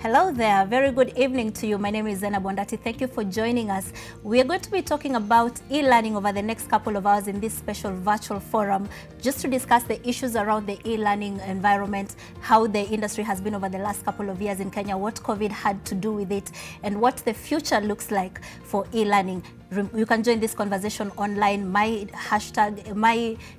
Hello there, very good evening to you. My name is Zena Bondati. Thank you for joining us. We are going to be talking about e-learning over the next couple of hours in this special virtual forum, just to discuss the issues around the e-learning environment, how the industry has been over the last couple of years in Kenya, what COVID had to do with it, and what the future looks like for e-learning. You can join this conversation online.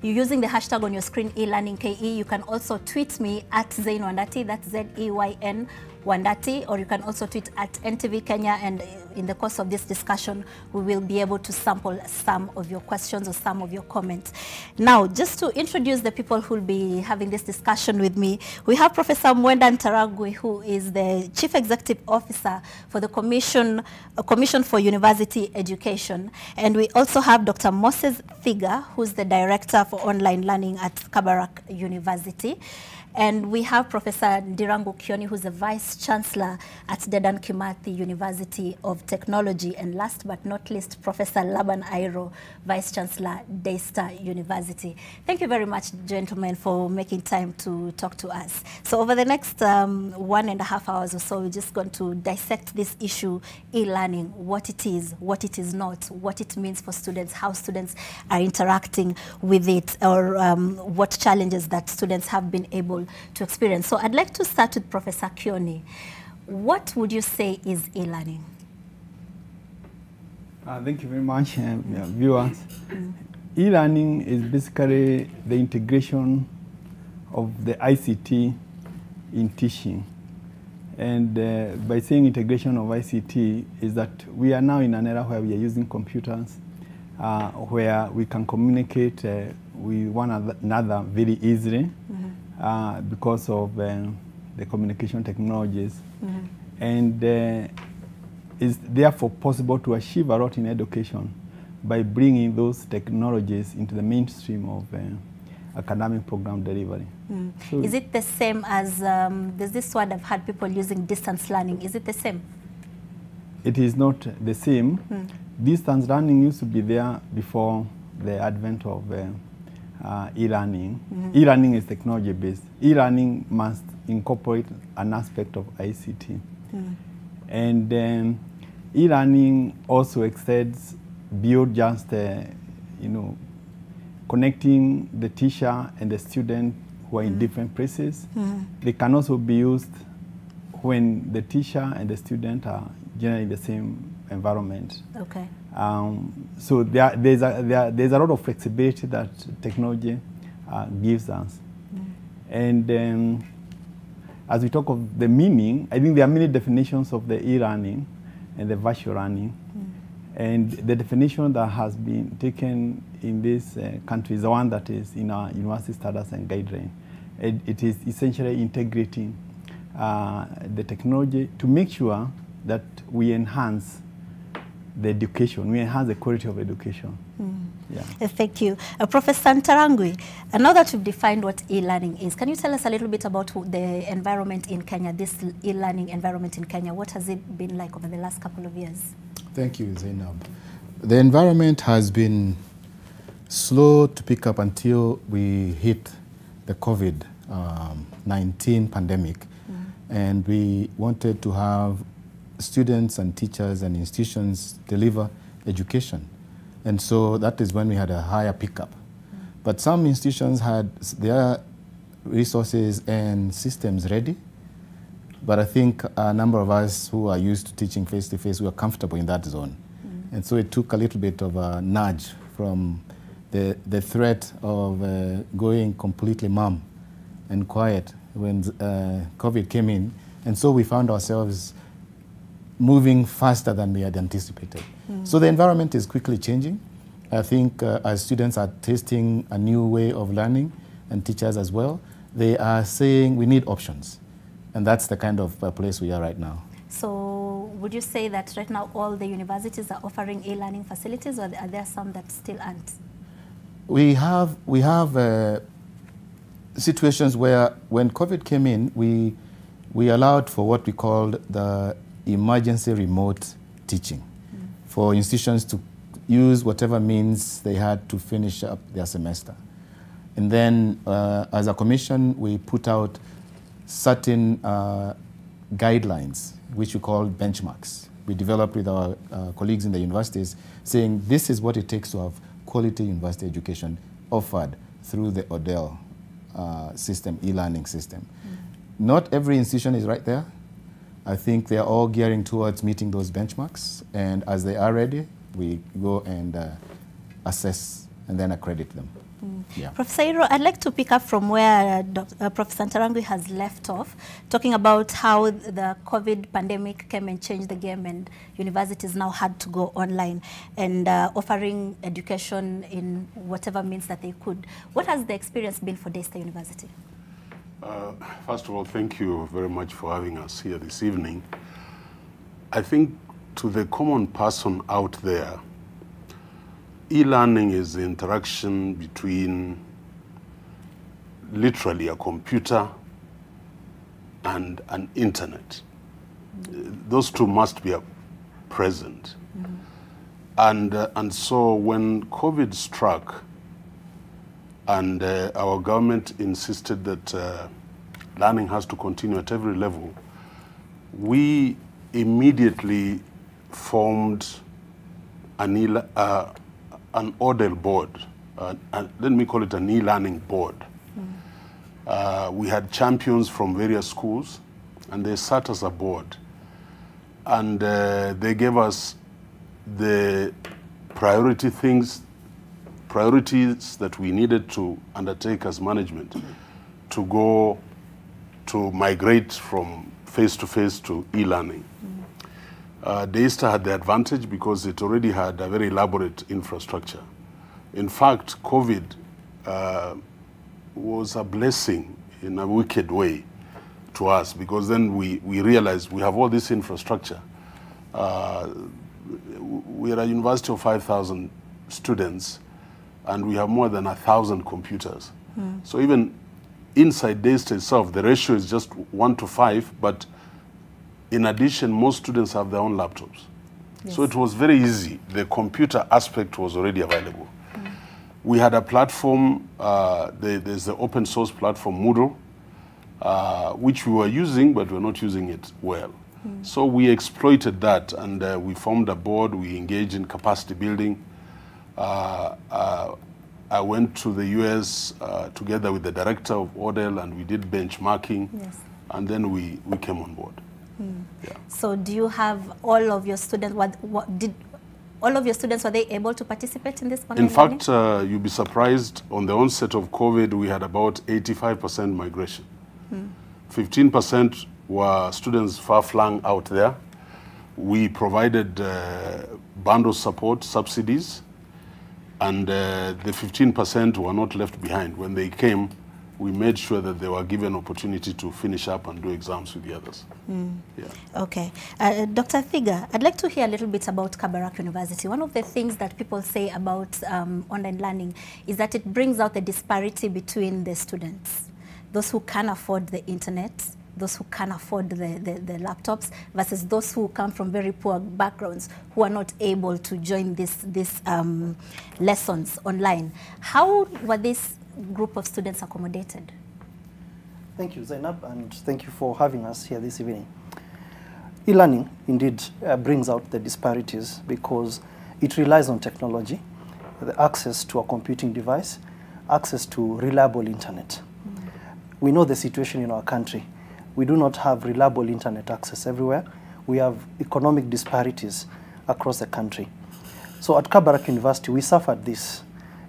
You're using the hashtag on your screen, e-learning-KE. You can also tweet me at Zain Wandati, that's Z-E-Y-N Wandati, or you can also tweet at NTV Kenya, and in the course of this discussion, we will be able to sample some of your questions or some of your comments. Now, just to introduce the people who will be having this discussion with me, we have Professor Mwenda Ntarangwi, who is the Chief Executive Officer for the Commission for University Education. And we also have Dr. Moses Thiga, who's the Director for Online Learning at Kabarak University. And we have Professor Ndirangu Kioni, who's the Vice Chancellor at Dedan Kimathi University of Technology. And last but not least, Professor Laban Airo, Vice Chancellor, Daystar University. Thank you very much, gentlemen, for making time to talk to us. So over the next 1.5 hours or so, we're just going to dissect this issue, e-learning, what it is not, what it means for students, how students are interacting with it, or what challenges that students have been able to experience. So I'd like to start with Professor Kioni. What would you say is e-learning? Thank you very much, viewers. E-learning is basically the integration of the ICT in teaching. And by saying integration of ICT is that we are now in an era where we are using computers, where we can communicate with one another very easily. Because of the communication technologies, and it's therefore possible to achieve a lot in education by bringing those technologies into the mainstream of academic program delivery. So is it the same as, there's this word I've had people using, distance learning, is it the same? It is not the same. Distance learning used to be there before the advent of e-learning. E-learning is technology-based. E-learning must incorporate an aspect of ICT. And e-learning also extends beyond just, connecting the teacher and the student who are in different places. They can also be used when the teacher and the student are generally in the same environment. Okay. So there's a lot of flexibility that technology gives us. And as we talk of the meaning, I think there are many definitions of the e-learning and the virtual learning. And the definition that has been taken in this country is the one that is in our university standards and guidelines. It is essentially integrating the technology to make sure that we enhance the education, we enhance the quality of education. Thank you. Professor Ntarangwi, now that you've defined what e-learning is, can you tell us a little bit about the environment in Kenya, this e-learning environment in Kenya? What has it been like over the last couple of years? Thank you, Zainab. The environment has been slow to pick up until we hit the COVID-19 pandemic. And we wanted to have students and teachers and institutions deliver education. And so that is when we had a higher pickup. But some institutions had their resources and systems ready. But I think a number of us who are used to teaching face-to-face, we are comfortable in that zone. And so it took a little bit of a nudge from the threat of going completely mum and quiet when COVID came in. And so we found ourselves moving faster than we had anticipated. So the environment is quickly changing. I think as students are tasting a new way of learning, and teachers as well, they are saying we need options. And that's the kind of place we are right now. So would you say that right now all the universities are offering e-learning facilities, or are there some that still aren't? We have situations where when COVID came in, we allowed for what we called the emergency remote teaching for institutions to use whatever means they had to finish up their semester. And then as a commission, we put out certain guidelines, which we call benchmarks. We developed with our colleagues in the universities, saying this is what it takes to have quality university education offered through the ODEL system, e-learning system. Not every institution is right there. I think they're all gearing towards meeting those benchmarks, and as they are ready, we go and assess and then accredit them. Yeah. Professor Iro, I'd like to pick up from where Professor Ntarangwi has left off, talking about how the COVID pandemic came and changed the game, and universities now had to go online and offering education in whatever means that they could. What has the experience been for Daystar University? First of all, thank you very much for having us here this evening. I think to the common person out there, e-learning is the interaction between literally a computer and an internet. Those two must be present. And so when COVID struck and our government insisted that learning has to continue at every level, we immediately formed an ODEL board. Let me call it an e-learning board. We had champions from various schools, and they sat as a board. And they gave us the priorities that we needed to undertake as management to go to migrate from face-to-face to e-learning. Daystar had the advantage because it already had a very elaborate infrastructure. In fact, COVID was a blessing in a wicked way to us, because then we realized we have all this infrastructure. We are a university of 5,000 students, and we have more than 1,000 computers. So even inside Daystar itself, the ratio is just 1 to 5, but in addition, most students have their own laptops. Yes. So it was very easy. The computer aspect was already available. We had a platform, there's the open source platform Moodle, which we were using, but we're not using it well. So we exploited that, and we formed a board. We engaged in capacity building. I went to the US together with the director of ODEL, and we did benchmarking, and then we came on board. Yeah. So do you have all of your students, all of your students, were they able to participate in this online In fact, you'll be surprised, on the onset of COVID, we had about 85% migration. 15% were students far-flung out there. We provided bundle support, subsidies, and the 15% were not left behind. When they came, we made sure that they were given opportunity to finish up and do exams with the others. Yeah. Okay. Dr. Thiga, I'd like to hear a little bit about Kabarak University. One of the things that people say about online learning is that it brings out the disparity between the students, those who can afford the internet, those who can afford the laptops, versus those who come from very poor backgrounds who are not able to join these lessons online. How were these group of students accommodated? Thank you, Zainab, and thank you for having us here this evening. E-learning indeed brings out the disparities because it relies on technology, the access to a computing device, access to reliable internet. We know the situation in our country. We do not have reliable internet access everywhere. We have economic disparities across the country. So at Kabarak University, we suffered this,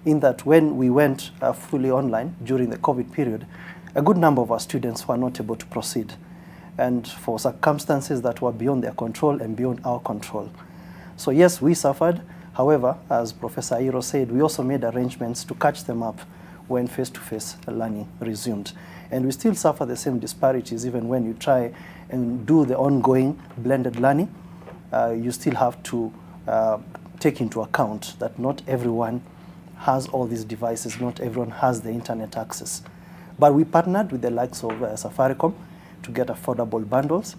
in that when we went fully online during the COVID period, a good number of our students were not able to proceed, and for circumstances that were beyond their control and beyond our control. So yes, we suffered. However, as Professor Iro said, we also made arrangements to catch them up when face-to-face learning resumed. And we still suffer the same disparities even when you try and do the ongoing blended learning. You still have to take into account that not everyone has all these devices, not everyone has the internet access. But we partnered with the likes of Safaricom to get affordable bundles,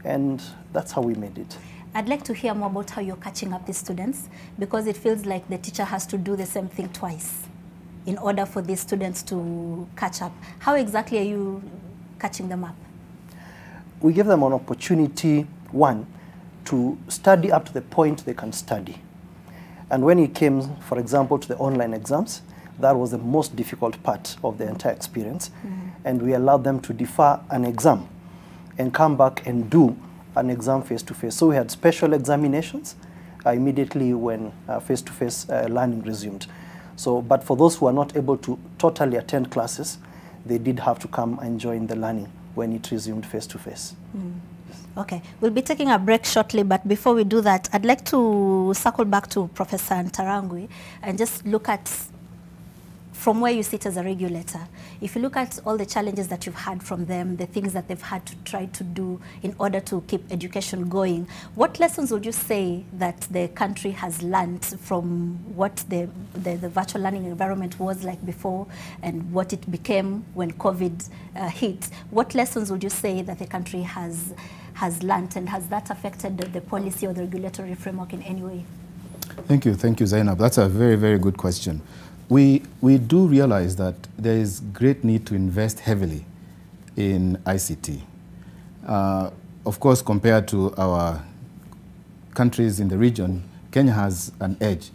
and that's how we made it. I'd like to hear more about how you're catching up these students, because it feels like the teacher has to do the same thing twice in order for these students to catch up. How exactly are you catching them up? we give them an opportunity, one, to study up to the point they can study. And when it came, for example, to the online exams, that was the most difficult part of the entire experience. And we allowed them to defer an exam and come back and do an exam face-to-face. So we had special examinations immediately when face-to-face learning resumed. So, but for those who are not able to totally attend classes, they did have to come and join the learning when it resumed face-to-face. Okay, we'll be taking a break shortly, but before we do that, I'd like to circle back to Professor Ntarangwi and just look at from where you sit as a regulator. If you look at all the challenges that you've had from them, the things that they've had to try to do in order to keep education going, what lessons would you say that the country has learned from what the virtual learning environment was like before and what it became when COVID hit? What lessons would you say that the country has learned, and has that affected the policy or the regulatory framework in any way? Thank you, Zainab. That's a very, very good question. We do realize that there is great need to invest heavily in ICT. Of course, compared to our countries in the region, Kenya has an edge.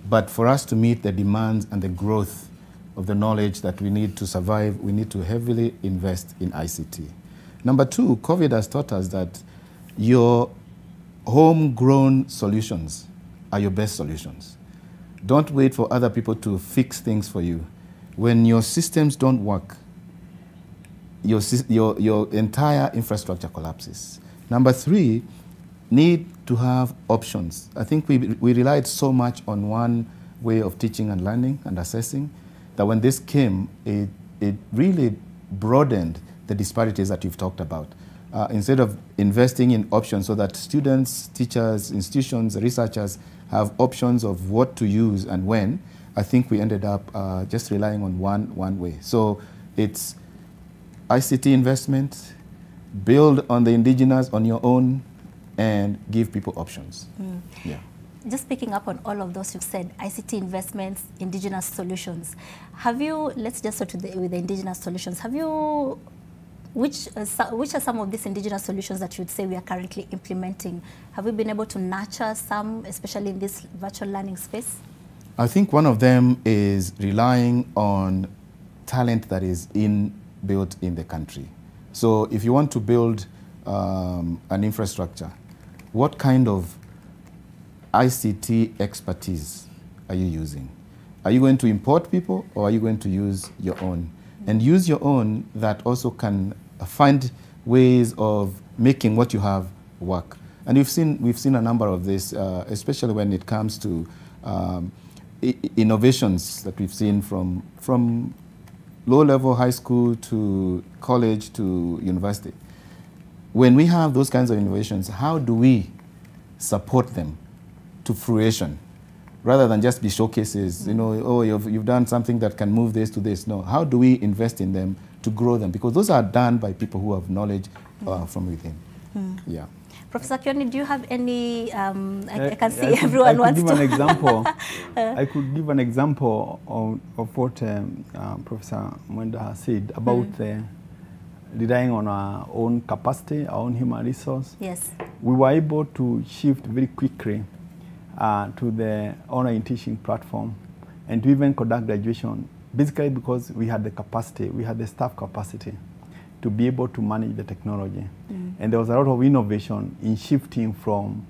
But for us to meet the demands and the growth of the knowledge that we need to survive, we need to heavily invest in ICT. Number two, COVID has taught us that your homegrown solutions are your best solutions. Don't wait for other people to fix things for you. When your systems don't work, your entire infrastructure collapses. Number three, need to have options. I think we relied so much on one way of teaching and learning and assessing that when this came, it really broadened the disparities that you've talked about. Instead of investing in options so that students, teachers, institutions, researchers have options of what to use and when, I think we ended up just relying on one way. So it's ICT investment, build on the indigenous on your own, and give people options. Yeah. Just picking up on all of those you've said, ICT investments, indigenous solutions. Have you, let's just start with the indigenous solutions. Have you, which are some of these indigenous solutions that you'd say we are currently implementing? Have we been able to nurture some, especially in this virtual learning space? I think one of them is relying on talent that is built in the country. So if you want to build an infrastructure, what kind of ICT expertise are you using? Are you going to import people, or are you going to use your own? And use your own that also can find ways of making what you have work. And we've seen a number of this, especially when it comes to innovations that we've seen from low-level high school to college to university. When we have those kinds of innovations, how do we support them to fruition, rather than just be showcases? You know, oh, you've done something that can move this to this. No, how do we invest in them to grow them? Because those are done by people who have knowledge from within. Yeah. Professor Kioni, do you have any, I can see everyone wants to. I could give an example of what Professor Mwenda has said about relying on our own capacity, our own human resource. Yes. We were able to shift very quickly to the online teaching platform and to even conduct graduation, basically because we had the capacity, we had the staff capacity to be able to manage the technology. And there was a lot of innovation in shifting from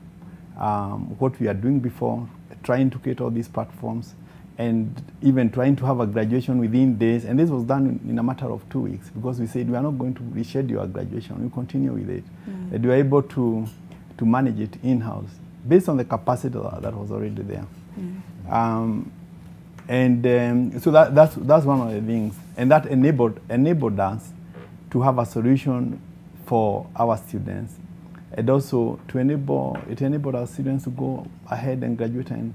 what we are doing before, trying to create all these platforms, and even trying to have a graduation within days. And this was done in a matter of 2 weeks, because we said we are not going to reschedule our graduation, we continue with it. And we were able to manage it in-house based on the capacity that was already there. So that's one of the things. And that enabled us to have a solution for our students. And also to enabled our students to go ahead and graduate and,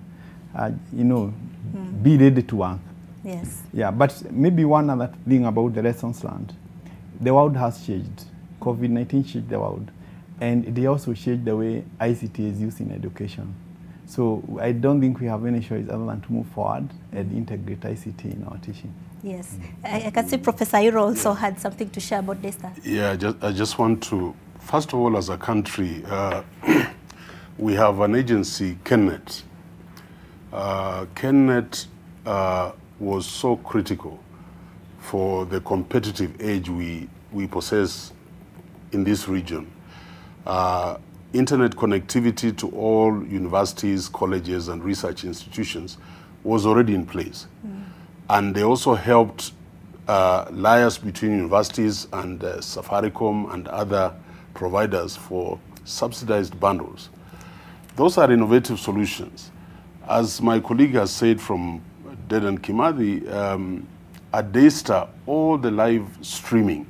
be ready to work. Yes. Yeah, but maybe one other thing about the lessons learned. The world has changed. COVID-19 changed the world. And they also changed the way ICT is used in education. So I don't think we have any choice other than to move forward and integrate ICT in our teaching. Yes. I can see Professor Iro also had something to share about this. Yeah, I just want to First of all, as a country, we have an agency, KenNet. KenNet was so critical for the competitive edge we possess in this region. Internet connectivity to all universities, colleges, and research institutions was already in place. And they also helped liaise between universities and Safaricom and other providers for subsidized bundles. Those are innovative solutions. As my colleague has said from Dedan Kimathi, at Daystar, all the live streaming,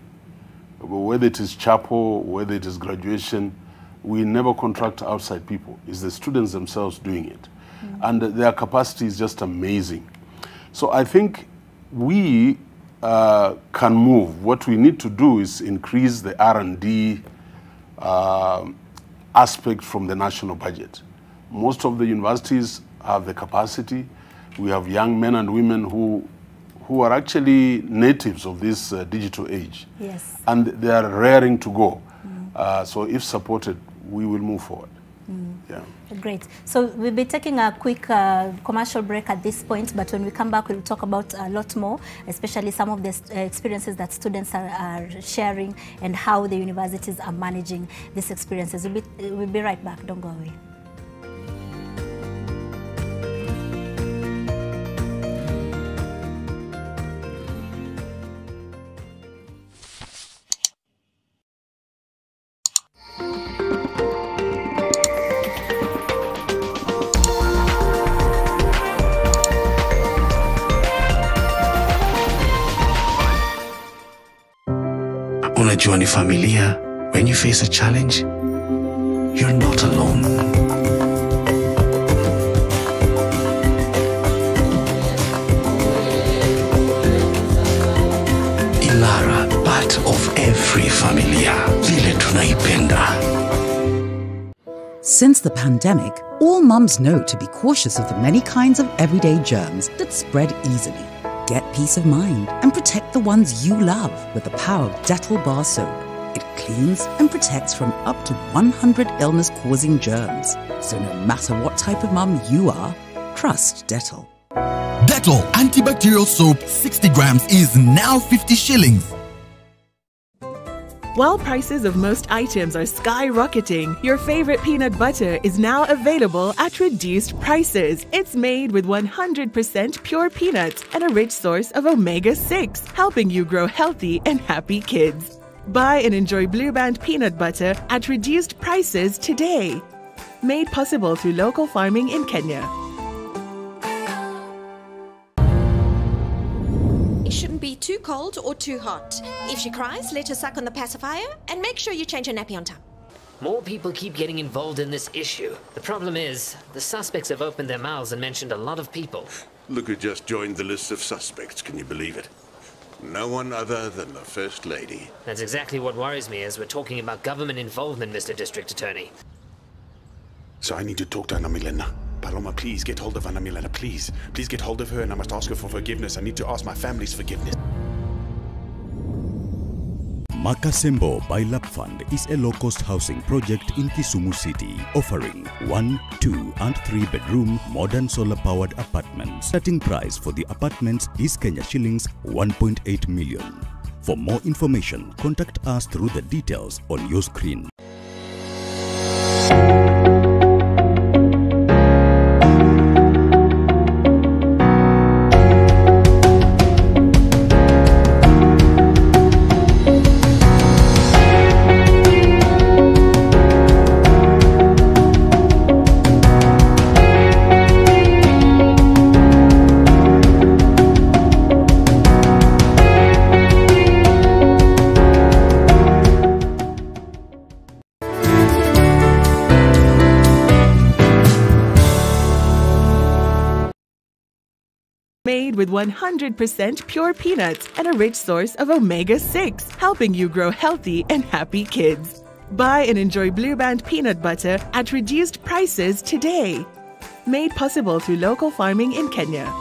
whether it is chapel, whether it is graduation, we never contract outside people. It's the students themselves doing it. And their capacity is just amazing. So I think we can move. What we need to do is increase the R&D aspect from the national budget. Most of the universities have the capacity. We have young men and women who are actually natives of this digital age. Yes. And they are raring to go. So if supported, we will move forward. Yeah. Great. So we'll be taking a quick commercial break at this point, but when we come back, we'll talk about a lot more, especially some of the experiences that students are sharing and how the universities are managing these experiences. We'll be right back. Don't go away. Unajua ni familia, when you face a challenge, you're not alone. Ilara, part of every familia, vile tunaipenda. Since the pandemic, all mums know to be cautious of the many kinds of everyday germs that spread easily. Get peace of mind and protect the ones you love with the power of Dettol Bar Soap. It cleans and protects from up to 100 illness-causing germs. So no matter what type of mum you are, trust Dettol. Dettol antibacterial soap 60 grams is now 50 shillings. While prices of most items are skyrocketing, your favorite peanut butter is now available at reduced prices. It's made with 100% pure peanuts and a rich source of omega-6, helping you grow healthy and happy kids. Buy and enjoy Blue Band peanut butter at reduced prices today. Made possible through local farming in Kenya. It shouldn't be too cold or too hot. If she cries, let her suck on the pacifier and make sure you change her nappy on time. More people keep getting involved in this issue. The problem is, the suspects have opened their mouths and mentioned a lot of people. Look who just joined the list of suspects, can you believe it? No one other than the First Lady. That's exactly what worries me as we're talking about government involvement, Mr. District Attorney. So I need to talk to Anna Milena. Paloma, please get hold of Anna Milena, please. Please get hold of her and I must ask her for forgiveness. I need to ask my family's forgiveness. Makasembo by LabFund is a low-cost housing project in Kisumu City, offering 1, 2 and 3 bedroom modern solar-powered apartments. Starting price for the apartments is Kenya shillings 1.8 million. For more information, contact us through the details on your screen. Made with 100% pure peanuts and a rich source of omega-6, helping you grow healthy and happy kids. Buy and enjoy Blue Band peanut butter at reduced prices today. Made possible through local farming in Kenya.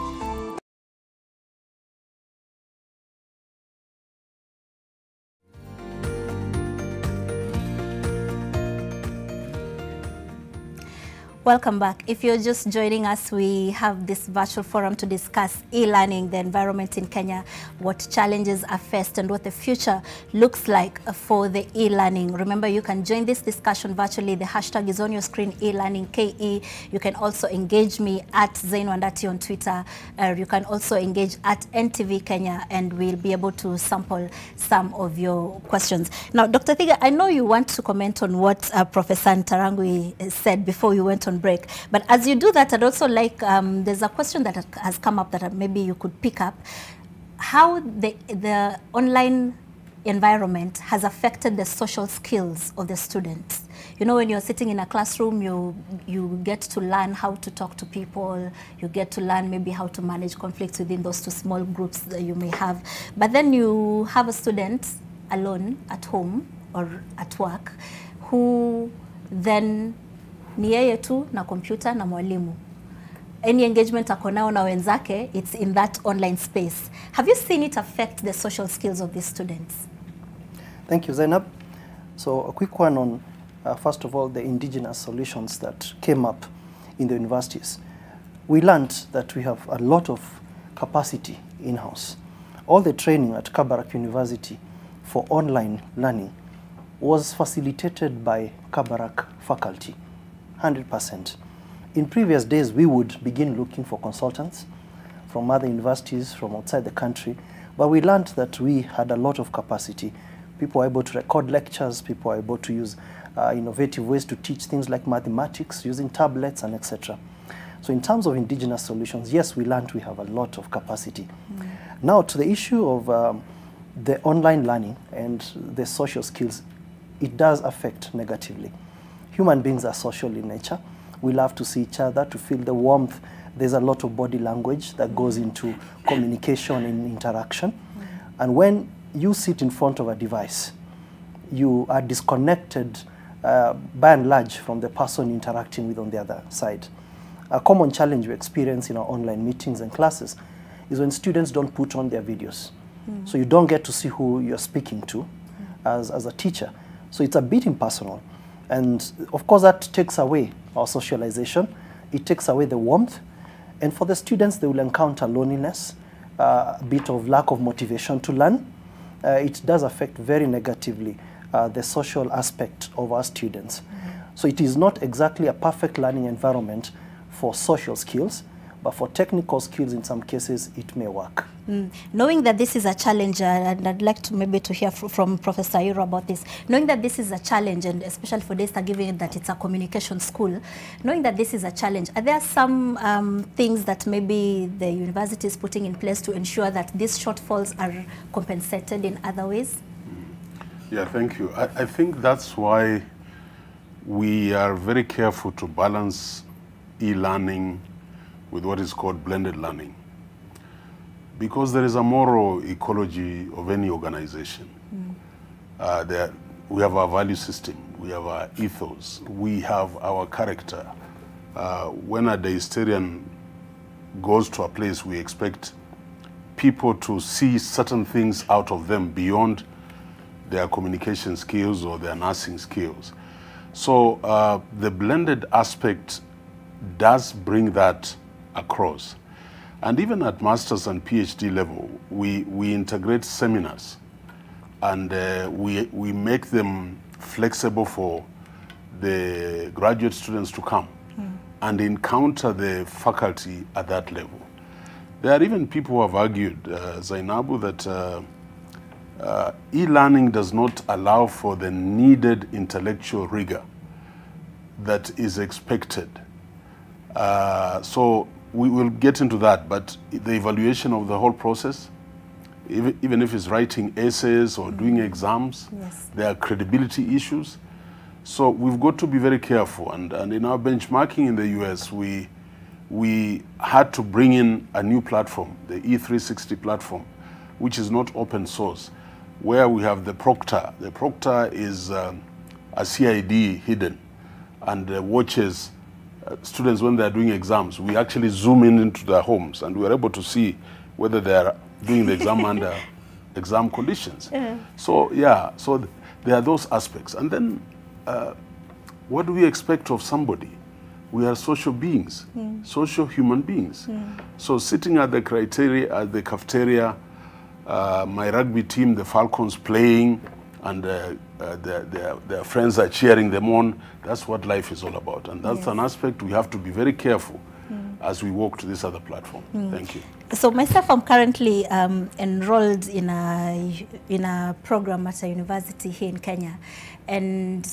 Welcome back. If you're just joining us, we have this virtual forum to discuss e-learning, the environment in Kenya, what challenges are faced, and what the future looks like for the e-learning. Remember, you can join this discussion virtually. The hashtag is on your screen, e-learning-KE. You can also engage me at Zainwandati on Twitter. You can also engage at NTV Kenya, and we'll be able to sample some of your questions. Now, Dr. Thiga, I know you want to comment on what Professor Ntarangwi said before we went on break, but as you do that, I'd also like, there's a question that has come up that maybe you could pick up. How the online environment has affected the social skills of the students. You know, when you're sitting in a classroom, you get to learn how to talk to people, you get to learn maybe how to manage conflicts within those two small groups that you may have. But then you have a student alone at home or at work who then ni yeye tu na kompyuta na mwalimu. Any engagement akonao na wenzake, it's in that online space. Have you seen it affect the social skills of these students? Thank you, Zainab. So a quick one on, first of all, the indigenous solutions that came up in the universities. We learned that we have a lot of capacity in-house. All the training at Kabarak University for online learning was facilitated by Kabarak faculty, 100%. In previous days, we would begin looking for consultants from other universities, from outside the country, but we learned that we had a lot of capacity. People were able to record lectures, people were able to use innovative ways to teach things like mathematics, using tablets and etc. So in terms of indigenous solutions, yes, we learned we have a lot of capacity. Now to the issue of the online learning and the social skills, it does affect negatively. Human beings are social in nature. We love to see each other, to feel the warmth. There's a lot of body language that goes into communication and interaction. And when you sit in front of a device, you are disconnected by and large from the person interacting with on the other side. A common challenge we experience in our online meetings and classes is when students don't put on their videos. So you don't get to see who you're speaking to as a teacher. So it's a bit impersonal. And of course that takes away our socialization. It takes away the warmth. And for the students, they will encounter loneliness, a bit of lack of motivation to learn. It does affect very negatively the social aspect of our students. So it is not exactly a perfect learning environment for social skills, but for technical skills, in some cases, it may work. Knowing that this is a challenge, and I'd like to maybe to hear from Professor Iro about this, knowing that this is a challenge, and especially for Daystar, given that it's a communication school, knowing that this is a challenge, are there some things that maybe the university is putting in place to ensure that these shortfalls are compensated in other ways? Yeah, thank you. I think that's why we are very careful to balance e-learning with what is called blended learning. Because there is a moral ecology of any organization. We have our value system, we have our ethos, we have our character. When a Daystarian goes to a place, we expect people to see certain things out of them beyond their communication skills or their nursing skills. So the blended aspect does bring that across. And even at master's and PhD level, we integrate seminars and we make them flexible for the graduate students to come and encounter the faculty at that level. There are even people who have argued, Zainabu, that e-learning does not allow for the needed intellectual rigor that is expected. So we will get into that, but the evaluation of the whole process, even if it's writing essays or doing exams, there are credibility issues. So we've got to be very careful. And in our benchmarking in the US, we had to bring in a new platform, the E360 platform, which is not open source, where we have the Proctor. The Proctor is a CID hidden and watches students when they're doing exams. We actually zoom in into their homes and we're able to see whether they're doing the exam under exam conditions. So yeah, so there are those aspects. And then what do we expect of somebody we are social beings, social human beings. So sitting at the cafeteria, my rugby team, the Falcons, playing, and their friends are cheering them on, that's what life is all about. And that's an aspect we have to be very careful as we walk to this other platform. Thank you. So myself, I'm currently enrolled in a program at a university here in Kenya, and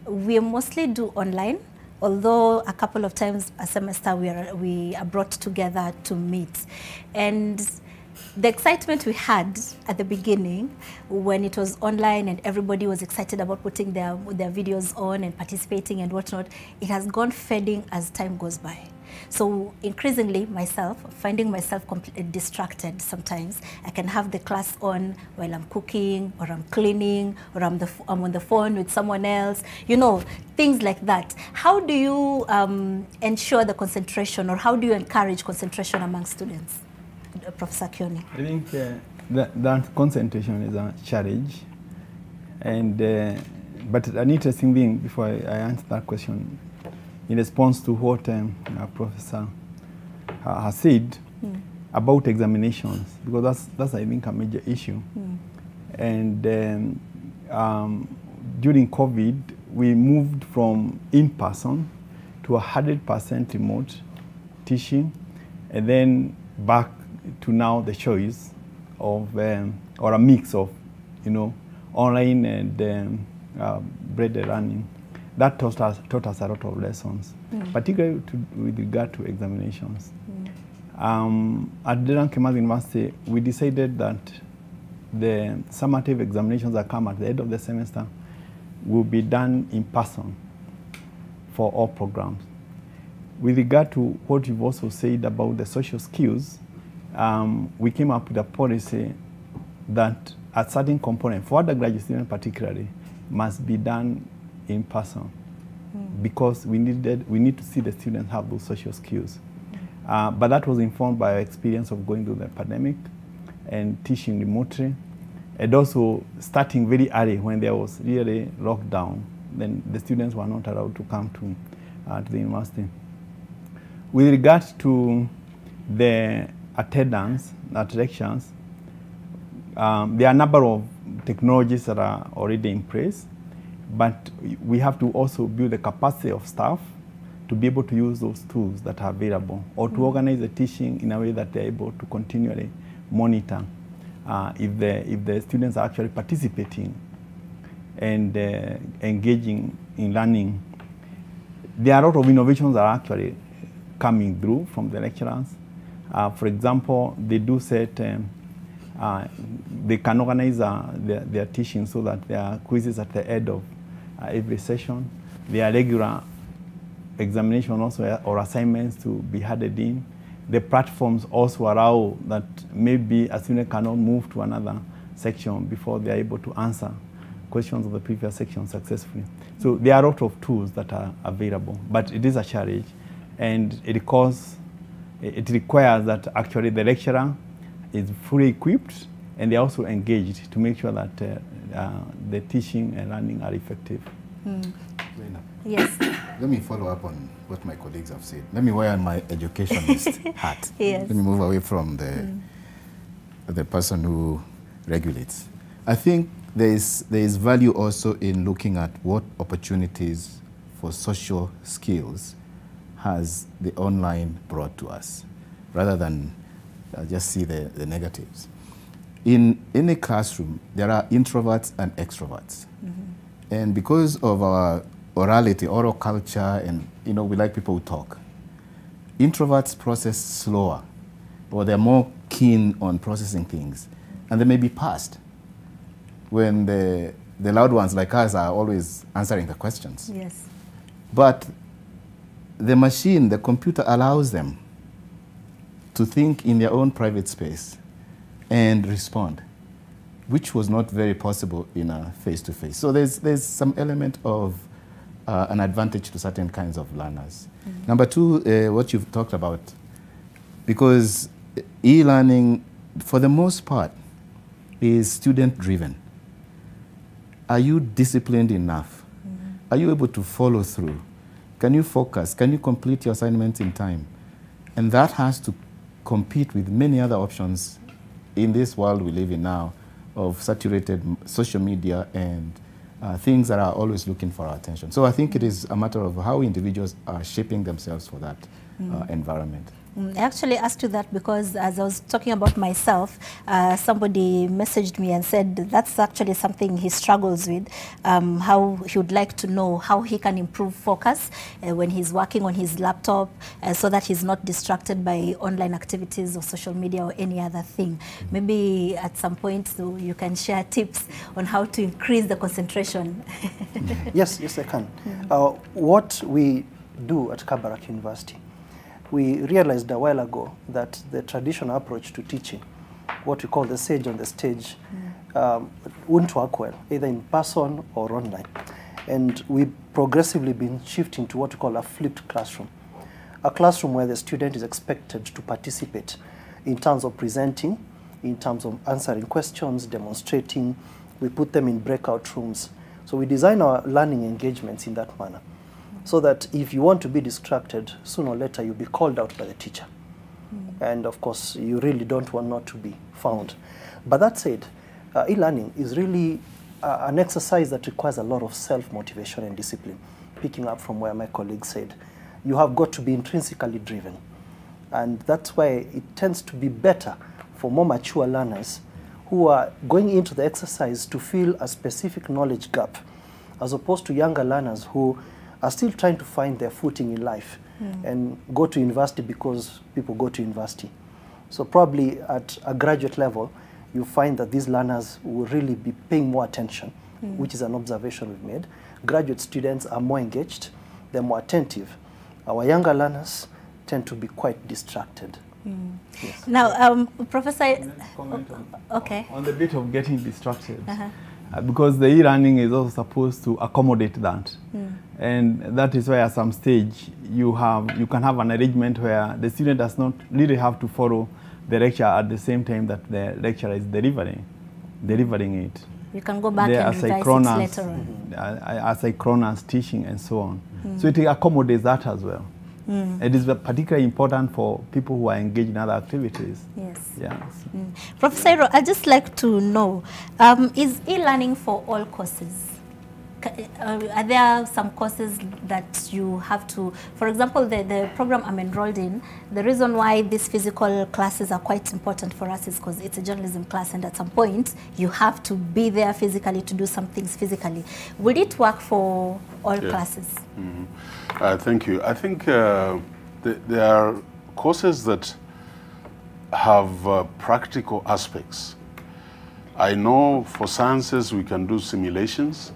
we mostly do online, although a couple of times a semester we are brought together to meet. And the excitement we had at the beginning when it was online and everybody was excited about putting their videos on and participating and whatnot, it has gone fading as time goes by. So increasingly finding myself completely distracted sometimes. I can have the class on while I'm cooking or I'm cleaning or I'm on the phone with someone else, you know, things like that. How do you ensure the concentration, or how do you encourage concentration among students? Professor Kioni. I think that concentration is a challenge, and but an interesting thing before I answer that question, in response to what Professor has said about examinations, because that's I think a major issue. And during COVID, we moved from in-person to 100% remote teaching, and then back to now the choice of or a mix of, you know, online and blended learning. That taught us a lot of lessons, particularly with regard to examinations. At Dedan Kimathi University, we decided that the summative examinations that come at the end of the semester will be done in person for all programs. With regard to what you've also said about the social skills, we came up with a policy that a certain component, for undergraduate students particularly, must be done in person, because we need to see the students have those social skills. But that was informed by our experience of going through the pandemic and teaching remotely, and also starting very early when there was really lockdown. Then the students were not allowed to come to the university. With regard to the attendance at lectures, there are a number of technologies that are already in place, but we have to also build the capacity of staff to be able to use those tools that are available, or to organize the teaching in a way that they're able to continually monitor if the students are actually participating and engaging in learning. There are a lot of innovations that are actually coming through from the lecturers. For example, they do set, they can organize their teaching so that there are quizzes at the end of every session. There are regular examination also, or assignments to be handed in. The platforms also allow that maybe a student cannot move to another section before they are able to answer questions of the previous section successfully. So there are a lot of tools that are available, but it is a challenge, and it requires that actually the lecturer is fully equipped and they're also engaged to make sure that the teaching and learning are effective. Yes. Let me follow up on what my colleagues have said. Let me wear my educationist hat. Yes. Let me move away from the person who regulates. I think there is value also in looking at what opportunities for social skills has the online brought to us, rather than just see the negatives. In a classroom, there are introverts and extroverts. And because of our orality, oral culture, and we like people who talk, introverts process slower, or they're more keen on processing things, and they may be passed when the loud ones like us are always answering the questions. Yes. But the machine, the computer, allows them to think in their own private space and respond, which was not very possible in a face-to-face. So there's some element of an advantage to certain kinds of learners. Number two, what you've talked about, because e-learning, for the most part, is student-driven. Are you disciplined enough? Are you able to follow through? Can you focus? Can you complete your assignments in time? And that has to compete with many other options in this world we live in now of saturated social media and things that are always looking for our attention. So I think it is a matter of how individuals are shaping themselves for that environment. I actually asked you that because as I was talking about myself, somebody messaged me and said that's actually something he struggles with, how he would like to know how he can improve focus when he's working on his laptop so that he's not distracted by online activities or social media or any other thing. Maybe at some point you can share tips on how to increase the concentration. Yes, I can. What we do at Kabarak University, we realized a while ago that the traditional approach to teaching, what we call the sage on the stage, wouldn't work well, either in person or online. And we've progressively been shifting to what we call a flipped classroom. A classroom where the student is expected to participate in terms of presenting, in terms of answering questions, demonstrating. We put them in breakout rooms. So we design our learning engagements in that manner, so that if you want to be distracted, sooner or later you'll be called out by the teacher. And of course, you really don't want not to be found. But that said, e-learning is really an exercise that requires a lot of self-motivation and discipline. Picking up from where my colleague said, you have got to be intrinsically driven. And that's why it tends to be better for more mature learners who are going into the exercise to fill a specific knowledge gap, as opposed to younger learners who are still trying to find their footing in life and go to university because people go to university. So probably at a graduate level, you find that these learners will really be paying more attention, which is an observation we've made. Graduate students are more engaged, they're more attentive. Our younger learners tend to be quite distracted. Yes. Now, Professor, okay, on the bit of getting distracted. Because the e-learning is also supposed to accommodate that. And that is why at some stage you can have an arrangement where the student does not really have to follow the lecture at the same time that the lecturer is delivering it. You can go back and revise it later on. Asynchronous teaching and so on. So it accommodates that as well. It is particularly important for people who are engaged in other activities. Yes. Yes. Professor Iro, I'd just like to know, is e-learning for all courses? Are there some courses that you have to, for example, the program I'm enrolled in, the reason why these physical classes are quite important for us is because it's a journalism class, and at some point you have to be there physically to do some things physically. Would it work for all classes? Thank you. I think there are courses that have practical aspects. I know for sciences we can do simulations.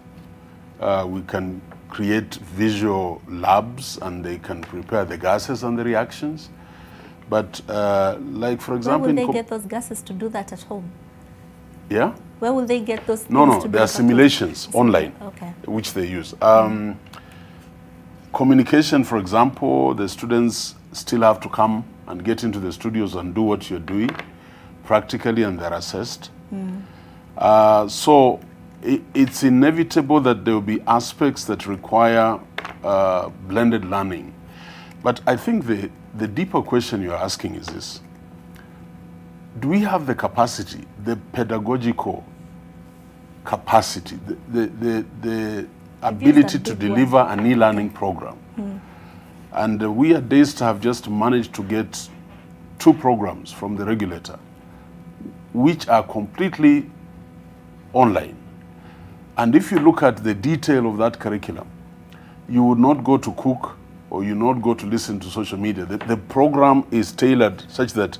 We can create visual labs and they can prepare the gases and the reactions. But like for example... Where will they get those gases to do that at home? Yeah? Where will they get those No, there are simulations online, which they use. Communication, for example, the students still have to come and get into the studios and do what you're doing practically, and they're assessed. So it's inevitable that there will be aspects that require blended learning. But I think the deeper question you're asking is this: do we have the capacity, the pedagogical capacity, the ability to deliver an e-learning program? And we at DASTE have just managed to get 2 programs from the regulator, which are completely online. And if you look at the detail of that curriculum, you would not go to cook or you not go to listen to social media. The program is tailored such that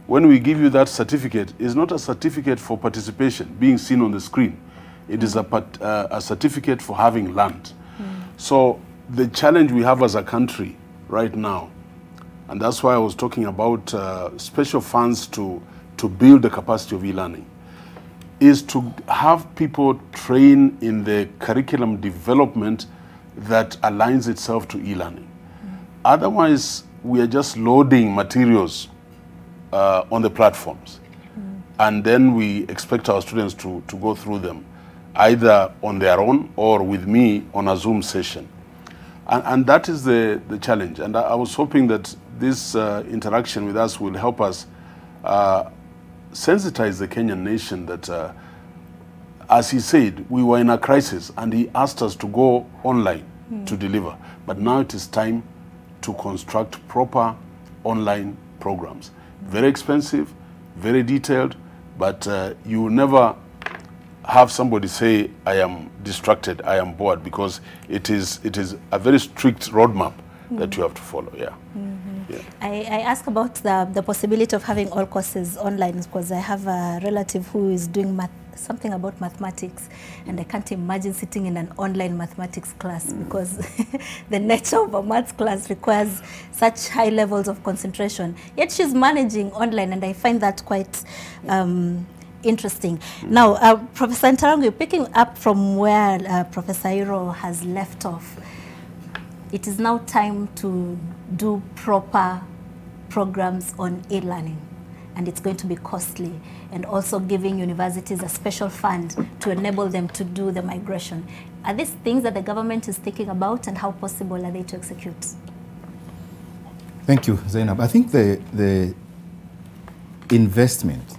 when we give you that certificate, it's not a certificate for participation, being seen on the screen. It is a certificate for having learned. So the challenge we have as a country right now, and that's why I was talking about special funds to build the capacity of e-learning, is to have people train in the curriculum development that aligns itself to e-learning. Otherwise, we are just loading materials on the platforms. And then we expect our students to go through them, either on their own or with me on a Zoom session. And that is the challenge. And I was hoping that this interaction with us will help us sensitize the Kenyan nation that, as he said, we were in a crisis and he asked us to go online to deliver. But now it is time to construct proper online programs. Very expensive, very detailed, but you will never have somebody say, I am distracted, I am bored, because it is a very strict roadmap that you have to follow. Yeah. Yeah. I ask about the possibility of having all courses online because I have a relative who is doing something about mathematics, and I can't imagine sitting in an online mathematics class because the nature of a maths class requires such high levels of concentration. Yet she's managing online, and I find that quite interesting. Now, Professor Ntarangu, picking up from where Professor Iro has left off, it is now time to do proper programs on e-learning, and it's going to be costly, and also giving universities a special fund to enable them to do the migration. Are these things that the government is thinking about, and how possible are they to execute? Thank you, Zainab. I think the investment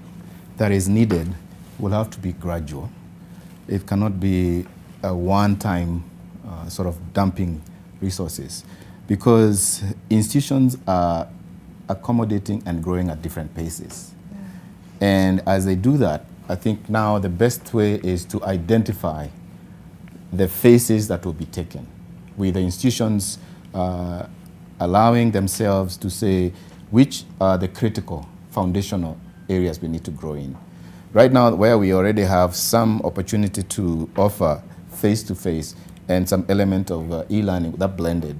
that is needed will have to be gradual. It cannot be a one-time sort of dumping resources, because institutions are accommodating and growing at different paces. And as they do that, I think now the best way is to identify the phases that will be taken, with the institutions allowing themselves to say which are the critical foundational areas we need to grow in. Right now, where we already have some opportunity to offer face-to-face and some element of e-learning, that blended,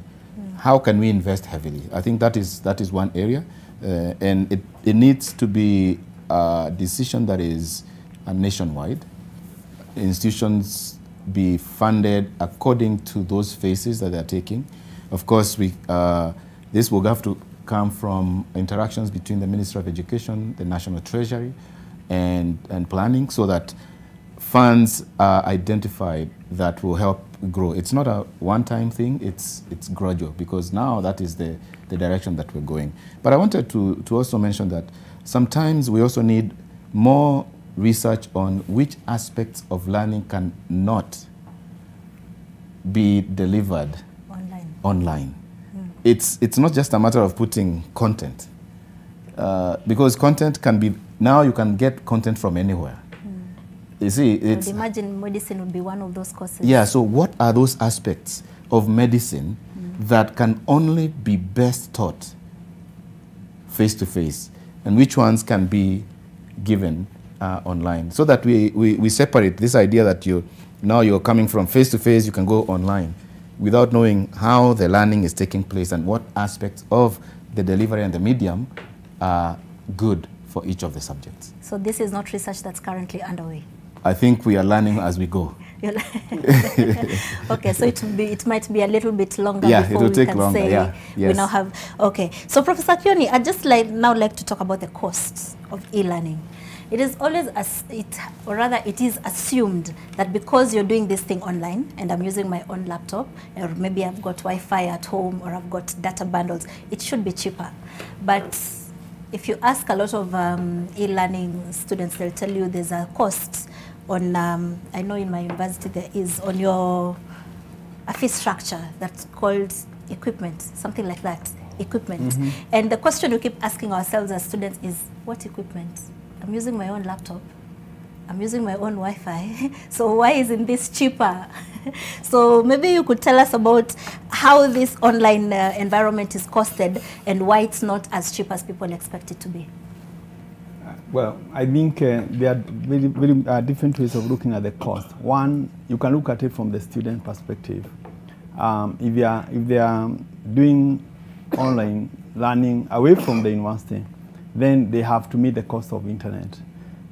how can we invest heavily? I think that is one area, and it needs to be a decision that is nationwide. Institutions be funded according to those phases that they're taking. Of course, this will have to come from interactions between the Ministry of Education, the National Treasury, and planning, so that funds are identified that will help grow. It's not a one-time thing, it's gradual, because now that is the direction that we're going. But I wanted to also mention that sometimes we also need more research on which aspects of learning can not be delivered online. It's not just a matter of putting content, because content can be, now you can get content from anywhere. You see, it's... imagine medicine would be one of those courses. Yeah, so what are those aspects of medicine that can only be best taught face-to-face, and which ones can be given online, so that we separate this idea that now you're coming from face-to-face, you can go online, without knowing how the learning is taking place and what aspects of the delivery and the medium are good for each of the subjects. So this is not research that's currently underway? I think we are learning as we go. Okay, so it might be a little bit longer it before will we take can longer. say Yes. we now have. Okay, so Professor Kioni, I'd just now like to talk about the costs of e-learning. It is always, it is assumed that because you're doing this thing online, and I'm using my own laptop, or maybe I've got Wi-Fi at home, or I've got data bundles, it should be cheaper. But if you ask a lot of e-learning students, they'll tell you there's a cost on, I know in my university there is, on a fee structure that's called equipment, something like that, equipment. And the question we keep asking ourselves as students is, what equipment? I'm using my own laptop. I'm using my own Wi-Fi. So why isn't this cheaper? So maybe you could tell us about how this online environment is costed and why it's not as cheap as people expect it to be. Well, I think there are very different ways of looking at the cost. One, you can look at it from the student perspective. If they are doing online learning away from the university, then they have to meet the cost of internet.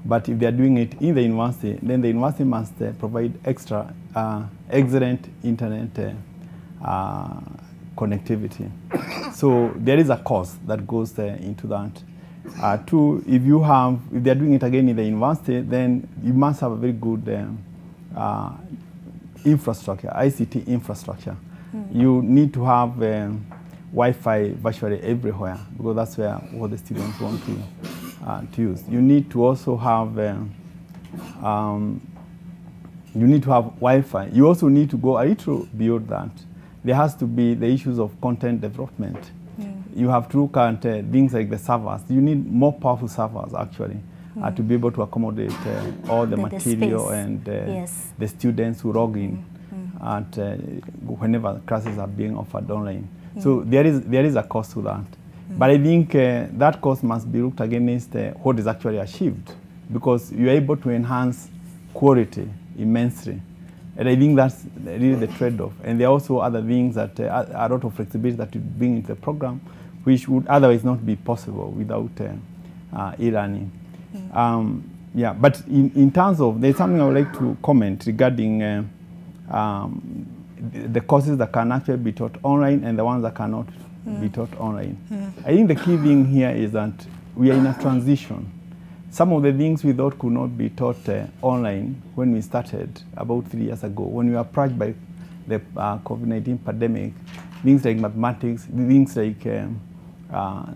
But if they are doing it in the university, then the university must provide extra excellent internet connectivity. So there is a cost that goes into that. Two, if they are doing it again in the university, then you must have a very good infrastructure, ICT infrastructure. You need to have Wi-Fi virtually everywhere because that's where what the students want to use. You need to also have Wi-Fi. You also need to go a little beyond that. There has to be the issues of content development. You have to look at things like the servers. You need more powerful servers actually to be able to accommodate all the material and the students who log in at whenever classes are being offered online. So there is a cost to that. But I think that cost must be looked against what is actually achieved, because you are able to enhance quality immensely. And I think that's really the trade-off. And there are also other things that a lot of flexibility that you bring into the program, which would otherwise not be possible without e-learning. Yeah, but in terms of, there's something I would like to comment regarding the courses that can actually be taught online and the ones that cannot be taught online. I think the key thing here is that we are in a transition. Some of the things we thought could not be taught online when we started about 3 years ago, when we were approached by the COVID-19 pandemic, things like mathematics, things like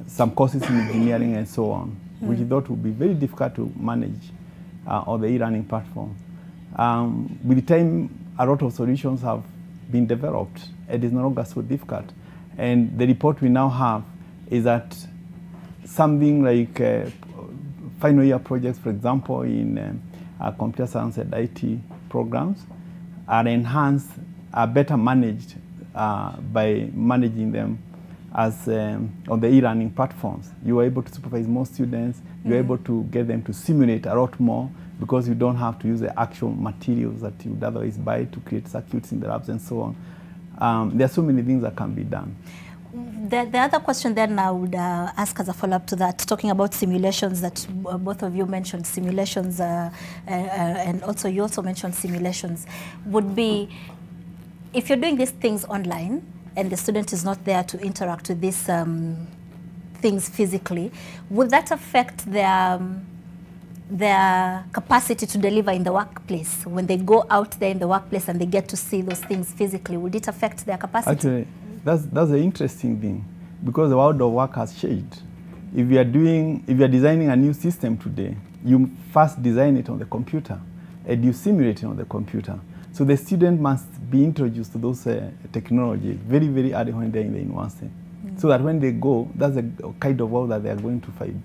some courses in engineering and so on, which we thought would be very difficult to manage on the e-learning platform. With the time, a lot of solutions have been developed. It is no longer so difficult. And the report we now have is that something like final year projects, for example, in computer science and IT programs, are enhanced, are better managed by managing them as on the e-learning platforms. You are able to supervise more students. You're able to get them to simulate a lot more because you don't have to use the actual materials that you would otherwise buy to create circuits in the labs and so on. There are so many things that can be done. The other question then I would ask as a follow-up to that, talking about simulations that both of you mentioned, simulations, and also you also mentioned simulations, would be, if you're doing these things online and the student is not there to interact with these things physically, would that affect their capacity to deliver in the workplace? When they go out there in the workplace and they get to see those things physically, would it affect their capacity? Actually, that's an interesting thing, because the world of work has changed. If you are designing a new system today, you first design it on the computer and you simulate it on the computer. So the student must be introduced to those technologies very, very early when they're in the university. So that when they go, that's the kind of world that they are going to find.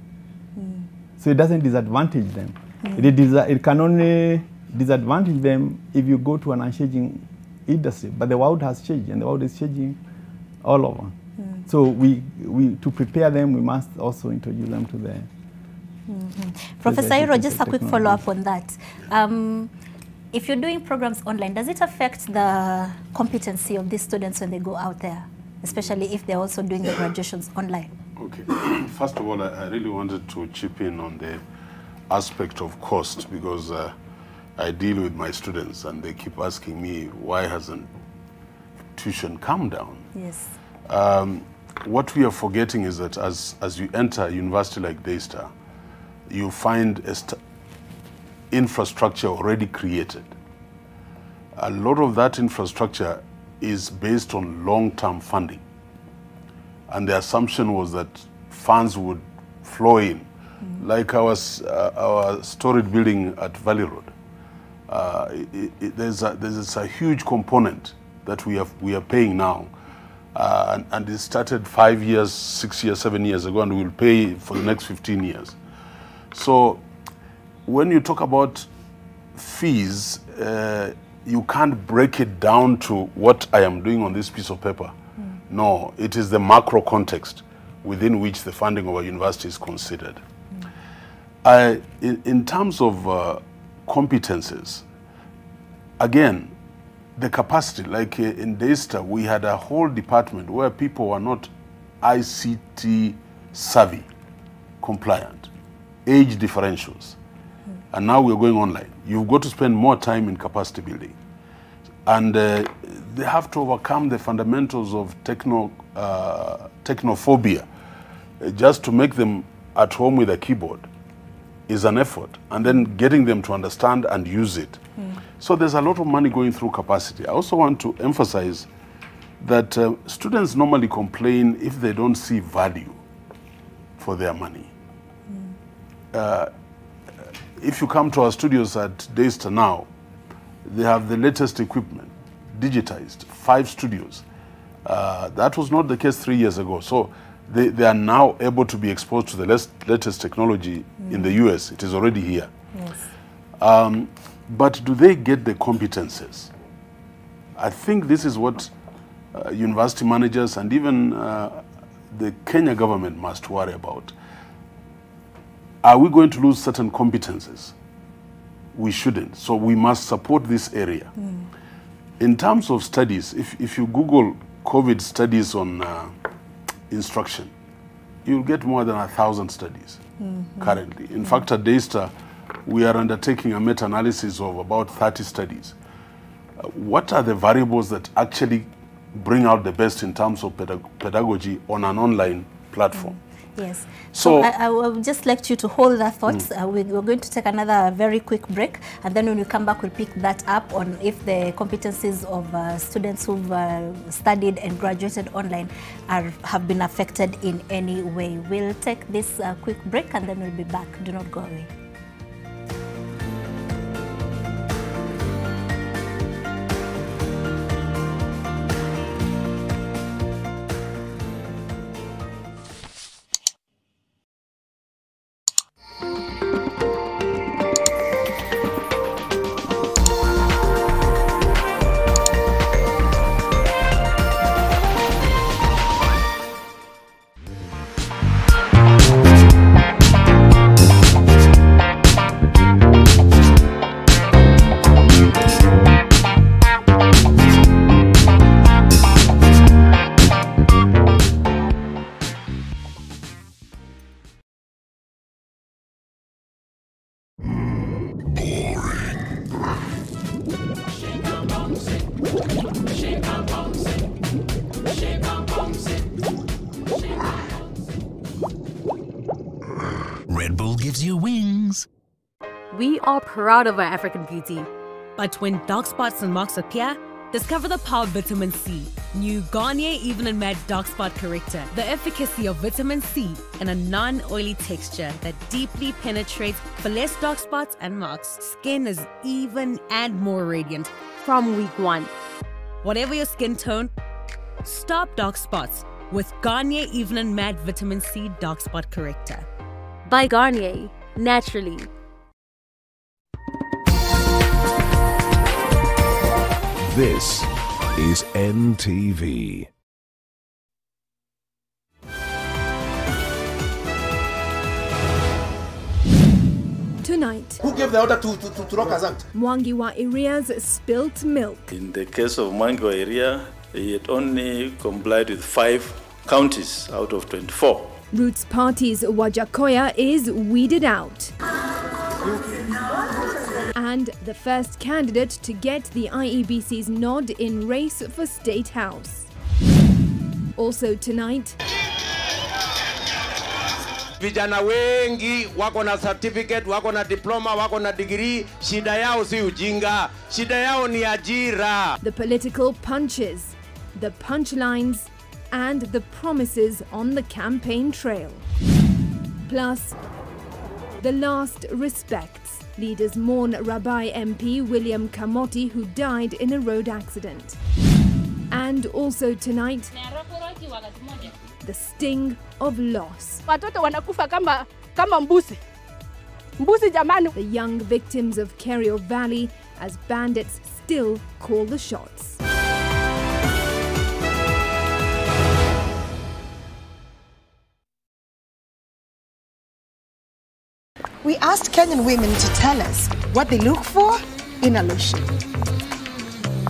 So it doesn't disadvantage them. It can only disadvantage them if you go to an unchanging industry. But the world has changed, and the world is changing all over. So to prepare them, we must also introduce them to the... Professor Iro, just a quick follow-up on that. If you're doing programs online, does it affect the competency of these students when they go out there, especially if they're also doing the graduations online? Okay. First of all, I really wanted to chip in on the aspect of cost, because I deal with my students and they keep asking me, why hasn't tuition come down? Yes. What we are forgetting is that as you enter a university like Daystar, you find infrastructure already created. A lot of that infrastructure is based on long-term funding. And the assumption was that funds would flow in, like our storage building at Valley Road. There's a huge component that we are paying now, and it started 5 years, 6 years, 7 years ago, and we'll pay for the next 15 years. So when you talk about fees, you can't break it down to what I am doing on this piece of paper. No, it is the macro context within which the funding of a university is considered. In terms of competences, again, the capacity, like in Daystar, we had a whole department where people were not ICT savvy, compliant, age differentials. And now we're going online. You've got to spend more time in capacity building. And they have to overcome the fundamentals of technophobia. Just to make them at home with a keyboard is an effort. And then getting them to understand and use it. So there's a lot of money going through capacity. I also want to emphasize that students normally complain if they don't see value for their money. If you come to our studios at Daystar now, they have the latest equipment, digitized, 5 studios. That was not the case 3 years ago. So they are now able to be exposed to the latest technology in the US. It is already here. Yes. But do they get the competences? I think this is what university managers and even the Kenya government must worry about. Are we going to lose certain competences? We shouldn't. So we must support this area. In terms of studies, if you Google COVID studies on instruction, you'll get more than 1,000 studies currently. In fact, at Daystar, we are undertaking a meta-analysis of about 30 studies. What are the variables that actually bring out the best in terms of pedagogy on an online platform? Yes. So I would just like you to hold that thought. We're going to take another very quick break, and then when we come back, we'll pick that up on if the competencies of students who've studied and graduated online have been affected in any way. We'll take this quick break, and then we'll be back. Do not go away. Red Bull gives you wings. We are proud of our African beauty. But when dark spots and marks appear, discover the power of vitamin C. New Garnier Even and Matte Dark Spot Corrector. The efficacy of vitamin C in a non-oily texture that deeply penetrates for less dark spots and marks. Skin is even and more radiant from week 1. Whatever your skin tone, stop dark spots with Garnier Even and Matte Vitamin C Dark Spot Corrector. By Garnier, naturally. This is NTV. Tonight, who gave the order to rock us out? Mwangiwa area's spilt milk. In the case of Mwangiwa area, it only complied with 5 counties out of 24. Roots Party's Wajakoya is weeded out. And the first candidate to get the IEBC's nod in race for State House. Also tonight, vijana wengi wako na certificate, wako na diploma, wako na degree, shida yao si ujinga, shida yao ni ajira. The political punches, the punchlines, and the promises on the campaign trail. Plus, the last respects. Leaders mourn Rabai MP William Kamoti, who died in a road accident. And also tonight, the sting of loss. Watoto wanakufa kama mbuzi. Mbuzi jamani. The young victims of Kerio Valley as bandits still call the shots. We asked Kenyan women to tell us what they look for in a lotion.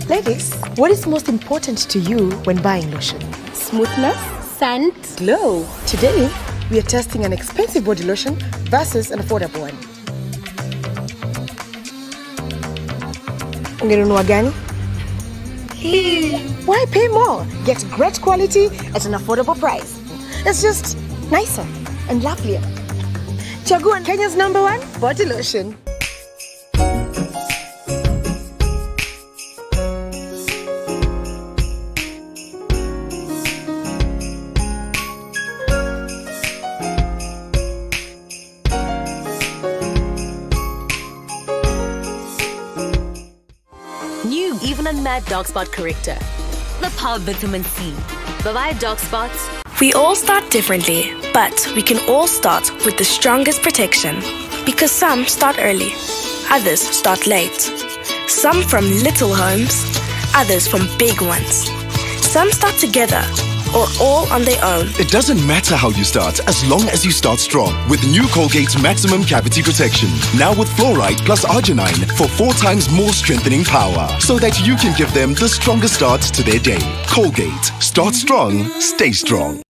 Ladies, what is most important to you when buying lotion? Smoothness, scent, glow. Today, we are testing an expensive body lotion versus an affordable one. Ungenunua gani? Why pay more? Get great quality at an affordable price. It's just nicer and lovelier. Chagua Kenya's #1 body lotion. even unmet dark spot corrector. The power of vitamin C. Bye-bye dark spots. We all start differently, but we can all start with the strongest protection. Because some start early, others start late. Some from little homes, others from big ones. Some start together, or all on their own. It doesn't matter how you start, as long as you start strong. With new Colgate Maximum Cavity Protection. Now with fluoride plus arginine for 4 times more strengthening power. So that you can give them the strongest start to their day. Colgate. Start strong, stay strong.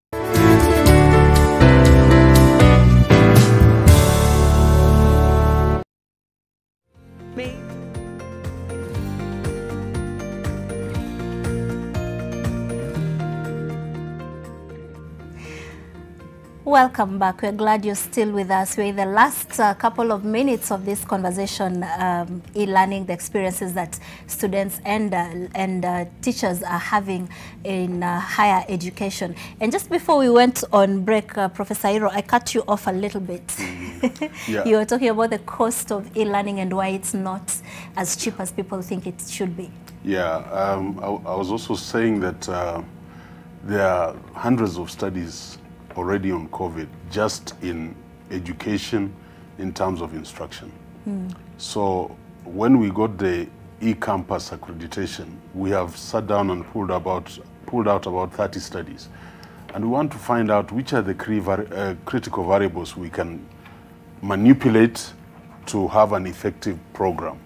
Welcome back. We're glad you're still with us. We're in the last couple of minutes of this conversation, e-learning, the experiences that students and teachers are having in higher education. And just before we went on break, Professor Iro, I cut you off a little bit. Yeah. You were talking about the cost of e-learning and why it's not as cheap as people think it should be. Yeah, I was also saying that there are hundreds of studies already on COVID, just in education in terms of instruction. So when we got the eCampus accreditation, we have sat down and pulled out about 30 studies. And we want to find out which are the critical variables we can manipulate to have an effective program.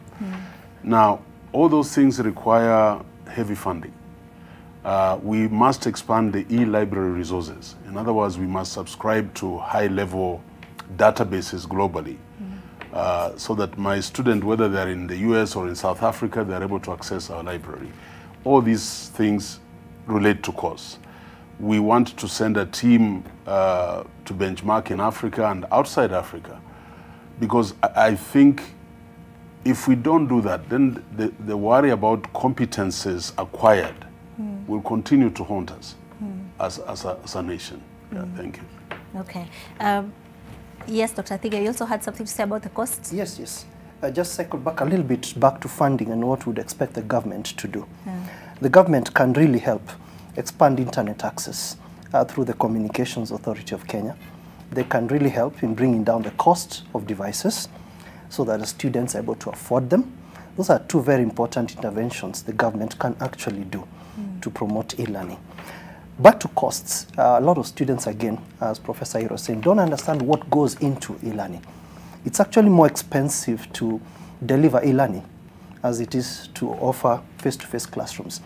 Now, all those things require heavy funding. We must expand the e-library resources. In other words, we must subscribe to high-level databases globally so that my student, whether they're in the US or in South Africa, they're able to access our library. All these things relate to costs. We want to send a team to benchmark in Africa and outside Africa, because I think if we don't do that, then the worry about competences acquired will continue to haunt us as a nation. Yeah, thank you. Okay. Yes, Dr. Thiga, you also had something to say about the costs? Yes, yes. Just circle back a little bit back to funding and what we would expect the government to do. The government can really help expand internet access through the Communications Authority of Kenya. They can really help in bringing down the cost of devices so that the students are able to afford them. Those are two very important interventions the government can actually do to promote e-learning. Back to costs, a lot of students, again, as Professor Iro was saying, don't understand what goes into e-learning. It's actually more expensive to deliver e-learning as it is to offer face-to-face classrooms.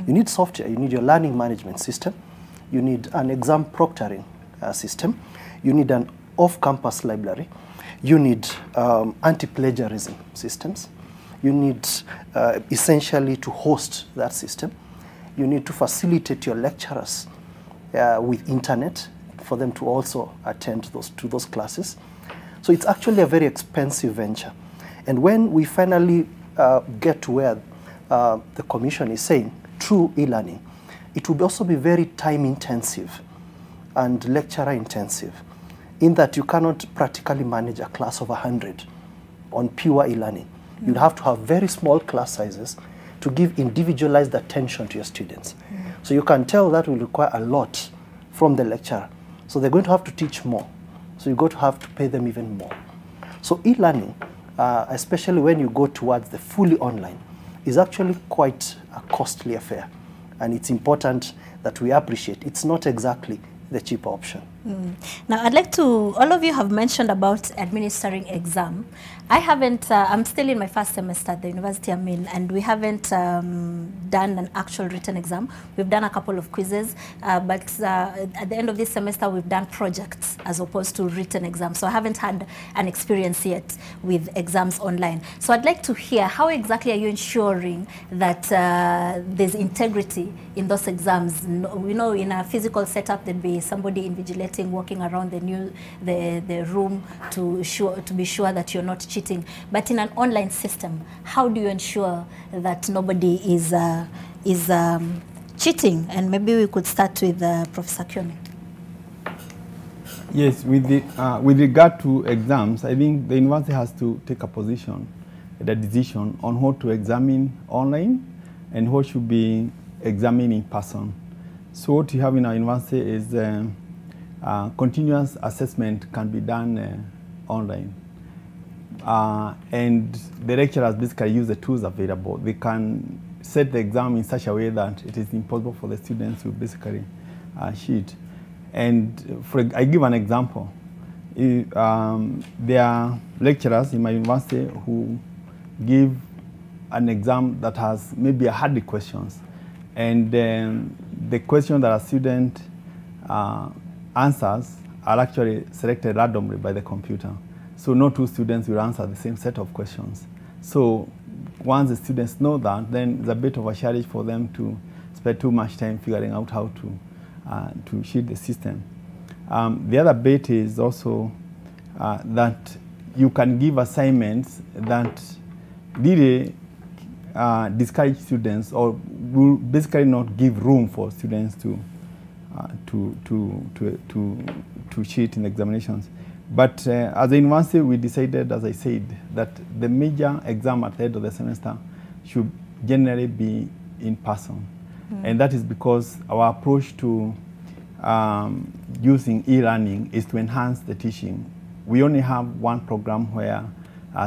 You need software, you need your learning management system, you need an exam proctoring system, you need an off-campus library, you need anti-plagiarism systems, you need essentially to host that system. You need to facilitate your lecturers with internet for them to also attend those classes. So it's actually a very expensive venture. And when we finally get to where the Commission is saying true e-learning, it will also be very time intensive and lecturer intensive, in that you cannot practically manage a class of 100 on pure e-learning. You'd have to have very small class sizes to give individualized attention to your students. So you can tell that will require a lot from the lecturer. So they're going to have to teach more. So you're going to have to pay them even more. So e-learning, especially when you go towards the fully online, is actually quite a costly affair. And it's important that we appreciate it's not exactly the cheaper option. Now, I'd like to, all of you have mentioned about administering exam. I haven't, I'm still in my first semester at the university I'm in, and we haven't done an actual written exam. We've done a couple of quizzes, but at the end of this semester, we've done projects as opposed to written exams. So I haven't had an experience yet with exams online. So I'd like to hear, how exactly are you ensuring that there's integrity in those exams? We know in a physical setup, there'd be somebody invigilating, walking around the room to be sure that you're not cheating. But in an online system, how do you ensure that nobody is cheating? And maybe we could start with Professor Kione. Yes, with regard to exams, I think the university has to take a position, a decision on how to examine online and what should be examined in person. So what we have in our university is continuous assessment can be done online. And the lecturers basically use the tools available. They can set the exam in such a way that it is impossible for the students to basically cheat. And I give an example. There are lecturers in my university who give an exam that has maybe 100 questions. And the question that a student answers are actually selected randomly by the computer. So no two students will answer the same set of questions. So once the students know that, then it's a bit of a challenge for them to spend too much time figuring out how to cheat the system. The other bit is also that you can give assignments that really discourage students, or will basically not give room for students to cheat in examinations. But as a university, we decided, as I said, that the major exam at the end of the semester should generally be in person. And that is because our approach to using e-learning is to enhance the teaching. We only have one program where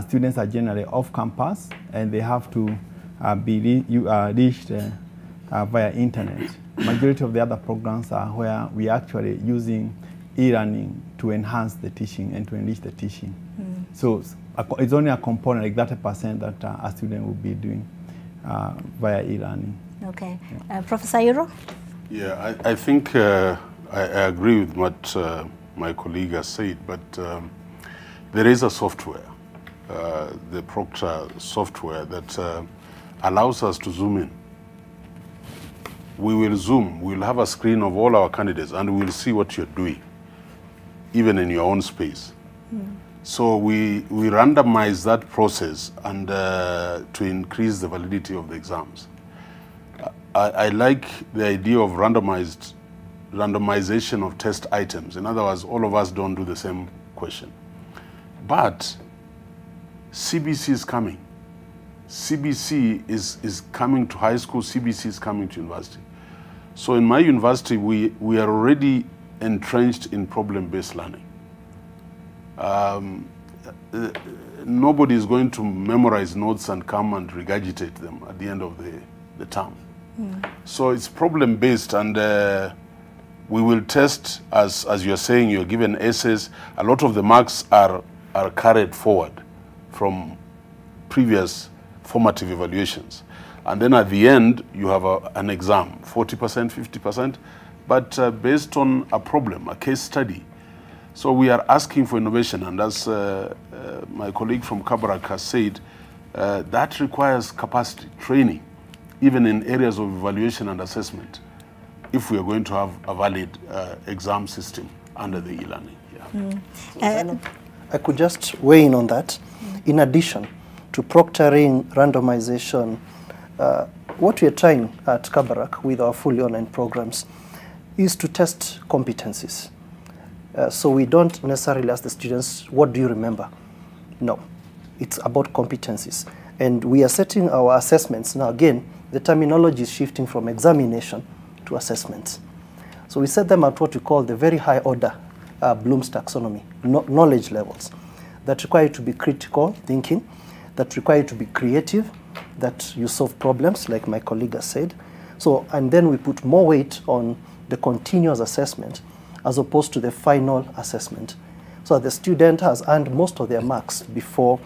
students are generally off campus and they have to be reached via internet. Majority of the other programs are where we are actually using e-learning to enhance the teaching and to enrich the teaching. So it's only a component, like 30%, that a student will be doing via e-learning. Okay. Professor Iro? Yeah, I think I agree with what my colleague has said, but there is a software, the Proctor software, that allows us to zoom in. We will zoom, we'll have a screen of all our candidates and we'll see what you're doing, even in your own space. So we randomize that process and to increase the validity of the exams. I like the idea of randomization of test items. In other words, all of us don't do the same question. But CBC is coming. CBC is coming to high school, CBC is coming to university. So in my university, we are already entrenched in problem-based learning. Nobody is going to memorize notes and come and regurgitate them at the end of the term. So it's problem-based, and we will test, as you're saying, you're given essays. A lot of the marks are carried forward from previous formative evaluations. And then at the end, you have an exam, 40%, 50%, but based on a problem, a case study. So we are asking for innovation, and as my colleague from Kabarak has said, that requires capacity, training, even in areas of evaluation and assessment, if we are going to have a valid exam system under the e-learning. Yeah. I could just weigh in on that. In addition to proctoring, randomization, what we are trying at Kabarak with our fully online programs is to test competencies. So we don't necessarily ask the students, what do you remember? No, it's about competencies. And we are setting our assessments. Now again, the terminology is shifting from examination to assessments. So we set them at what we call the very high order Bloom's taxonomy, knowledge levels, that require you to be critical thinking, that require you to be creative, that you solve problems, like my colleague has said. So, and then we put more weight on the continuous assessment as opposed to the final assessment. So the student has earned most of their marks before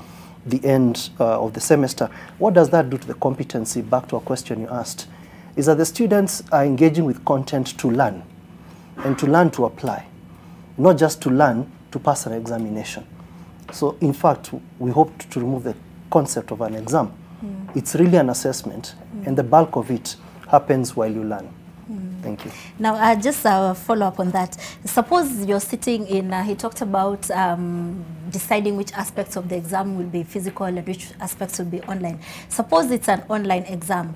the end of the semester. What does that do to the competency? Back to a question you asked, is that the students are engaging with content to learn, and to learn to apply, not just to learn to pass an examination. So in fact, we hope to remove the concept of an exam. It's really an assessment, and the bulk of it happens while you learn. Thank you. Now, just a follow-up on that. Suppose you're sitting in, he talked about deciding which aspects of the exam will be physical and which aspects will be online. Suppose it's an online exam.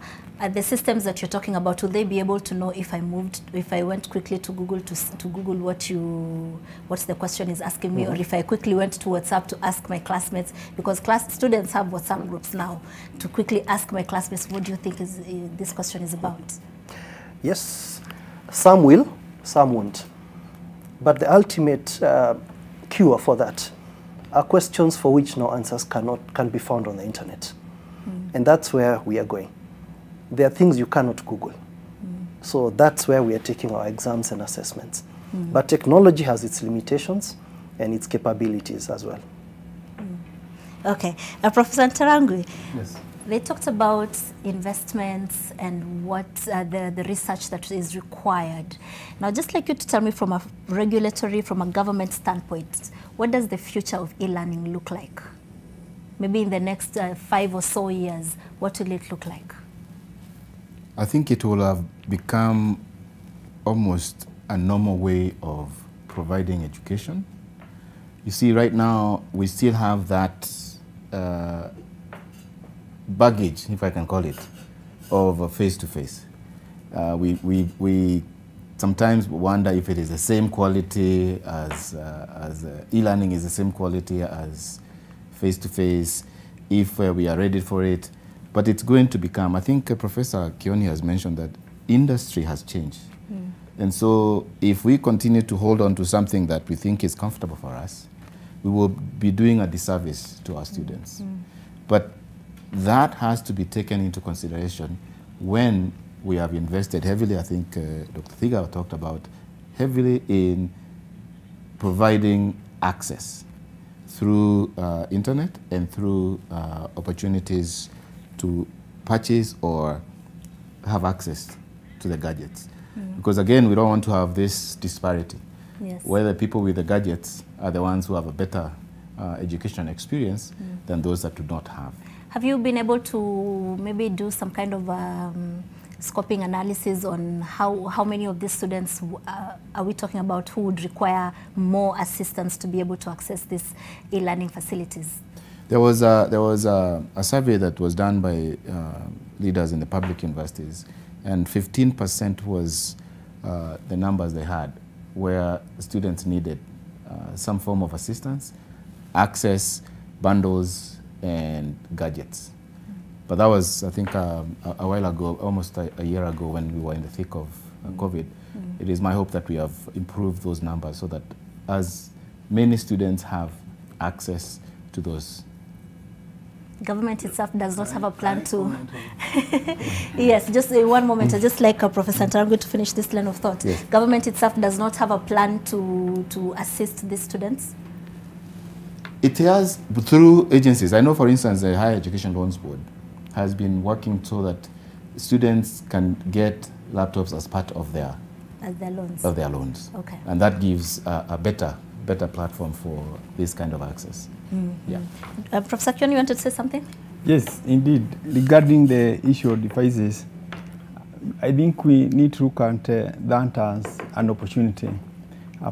The systems that you're talking about, will they be able to know if I went quickly to Google to Google what the question is asking me, or if I quickly went to WhatsApp to ask my classmates, because students have WhatsApp groups now, to quickly ask my classmates, what do you think this question is about? Yes, some will, some won't. But the ultimate cure for that are questions for which no answers can be found on the internet. And that's where we are going. There are things you cannot Google. So that's where we are taking our exams and assessments. But technology has its limitations and its capabilities as well. Okay. Professor Ntarangwi, yes. They talked about investments and what the research that is required. Now, just like you to tell me from a regulatory, from a government standpoint, what does the future of e-learning look like? Maybe in the next 5 or so years, what will it look like? I think it will have become almost a normal way of providing education. You see, right now, we still have that baggage, if I can call it, of face-to-face. We sometimes wonder if it is the same quality as e-learning is the same quality as face-to-face, if we are ready for it. But it's going to become, I think Professor Kioni has mentioned that industry has changed. And so if we continue to hold on to something that we think is comfortable for us, we will be doing a disservice to our students. But that has to be taken into consideration when we have invested heavily, I think Dr. Thiga talked about, heavily in providing access through internet and through opportunities to purchase or have access to the gadgets. Because again, we don't want to have this disparity, where the people with the gadgets are the ones who have a better education experience than those that do not have. Have you been able to maybe do some kind of scoping analysis on how many of these students are we talking about who would require more assistance to be able to access these e-learning facilities? There was a survey that was done by leaders in the public universities, and 15% was the numbers they had, where students needed some form of assistance, access, bundles, and gadgets. But that was, I think, a while ago, almost a year ago, when we were in the thick of COVID. It is my hope that we have improved those numbers so that as many students have access to those. Government itself does not have a plan to... Yes, just one moment. I just like Professor Ntarangwi to finish this line of thought. Yes. Government itself does not have a plan to assist these students? It has through agencies. I know, for instance, the Higher Education Loans Board has been working so that students can get laptops as part of their loans. Okay. And that gives a better platform for this kind of access. Yeah. Professor Kioni, you wanted to say something? Yes, indeed. Regarding the issue of devices, I think we need to look at that as an opportunity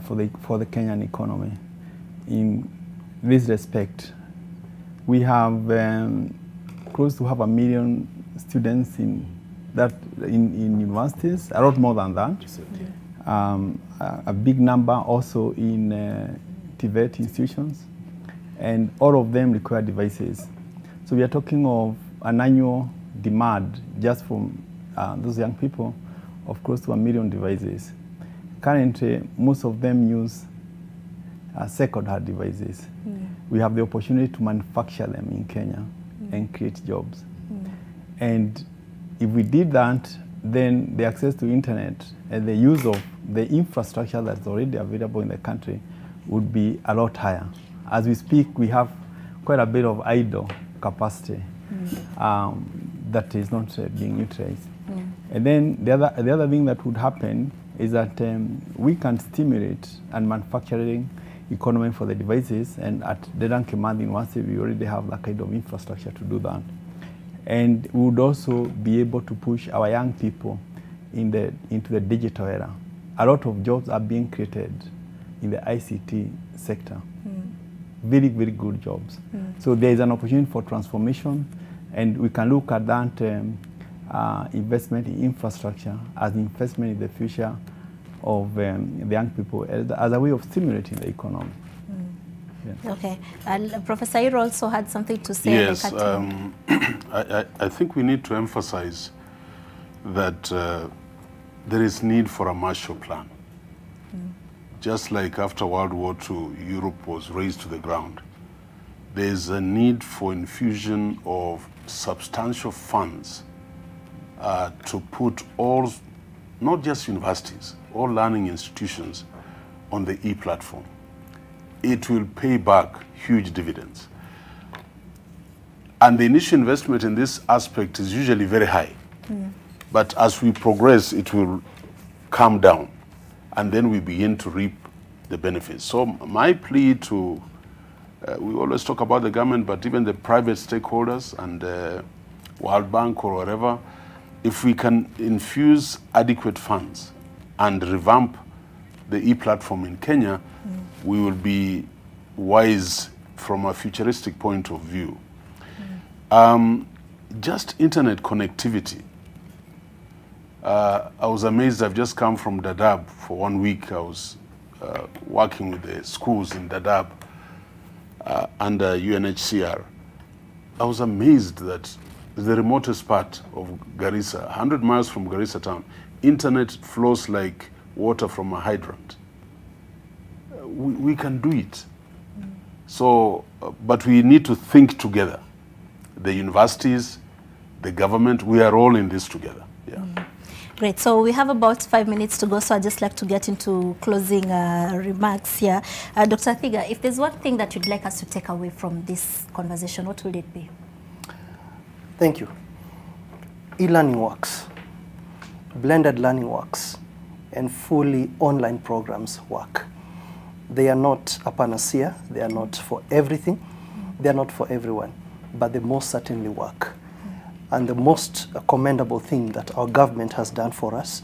for the Kenyan economy. In this respect, we have close to 1 million students in universities, a lot more than that. A big number also in TVET institutions, and all of them require devices. So we are talking of an annual demand just from those young people of close to 1 million devices. Currently, most of them use second-hand devices. We have the opportunity to manufacture them in Kenya and create jobs. And if we did that, then the access to internet and the use of the infrastructure that's already available in the country would be a lot higher. As we speak, we have quite a bit of idle capacity that is not being utilized. And then the other thing that would happen is that we can stimulate and manufacturing economy for the devices, and at Dedan Kimathi University we already have that kind of infrastructure to do that. And we would also be able to push our young people into the digital era. A lot of jobs are being created in the ICT sector. Very, very good jobs. So there is an opportunity for transformation, and we can look at that investment in infrastructure as investment in the future of the young people as a way of stimulating the economy. Yeah. Okay, and Professor Iro also had something to say. Yes, I think we need to emphasize that there is need for a Marshall Plan. Just like after World War II, Europe was razed to the ground, there is a need for infusion of substantial funds to put all, not just universities, all learning institutions on the e-platform. It will pay back huge dividends. And the initial investment in this aspect is usually very high. But as we progress, it will come down, and then we begin to reap the benefits. So my plea to, we always talk about the government, but even the private stakeholders and World Bank or whatever, if we can infuse adequate funds and revamp the e-platform in Kenya, we will be wise from a futuristic point of view. Just internet connectivity. I was amazed. I've just come from Dadaab for 1 week. I was working with the schools in Dadaab under UNHCR. I was amazed that the remotest part of Garissa, 100 miles from Garissa town, internet flows like water from a hydrant. We can do it. So, but we need to think together. The universities, the government, we are all in this together. Yeah. Great. So we have about 5 minutes to go, so I'd just like to get into closing remarks here. Dr. Thiga, if there's one thing that you'd like us to take away from this conversation, what would it be? Thank you. E-learning works, blended learning works, and fully online programs work. They are not a panacea, they are not for everything, they are not for everyone, but they most certainly work. And the most commendable thing that our government has done for us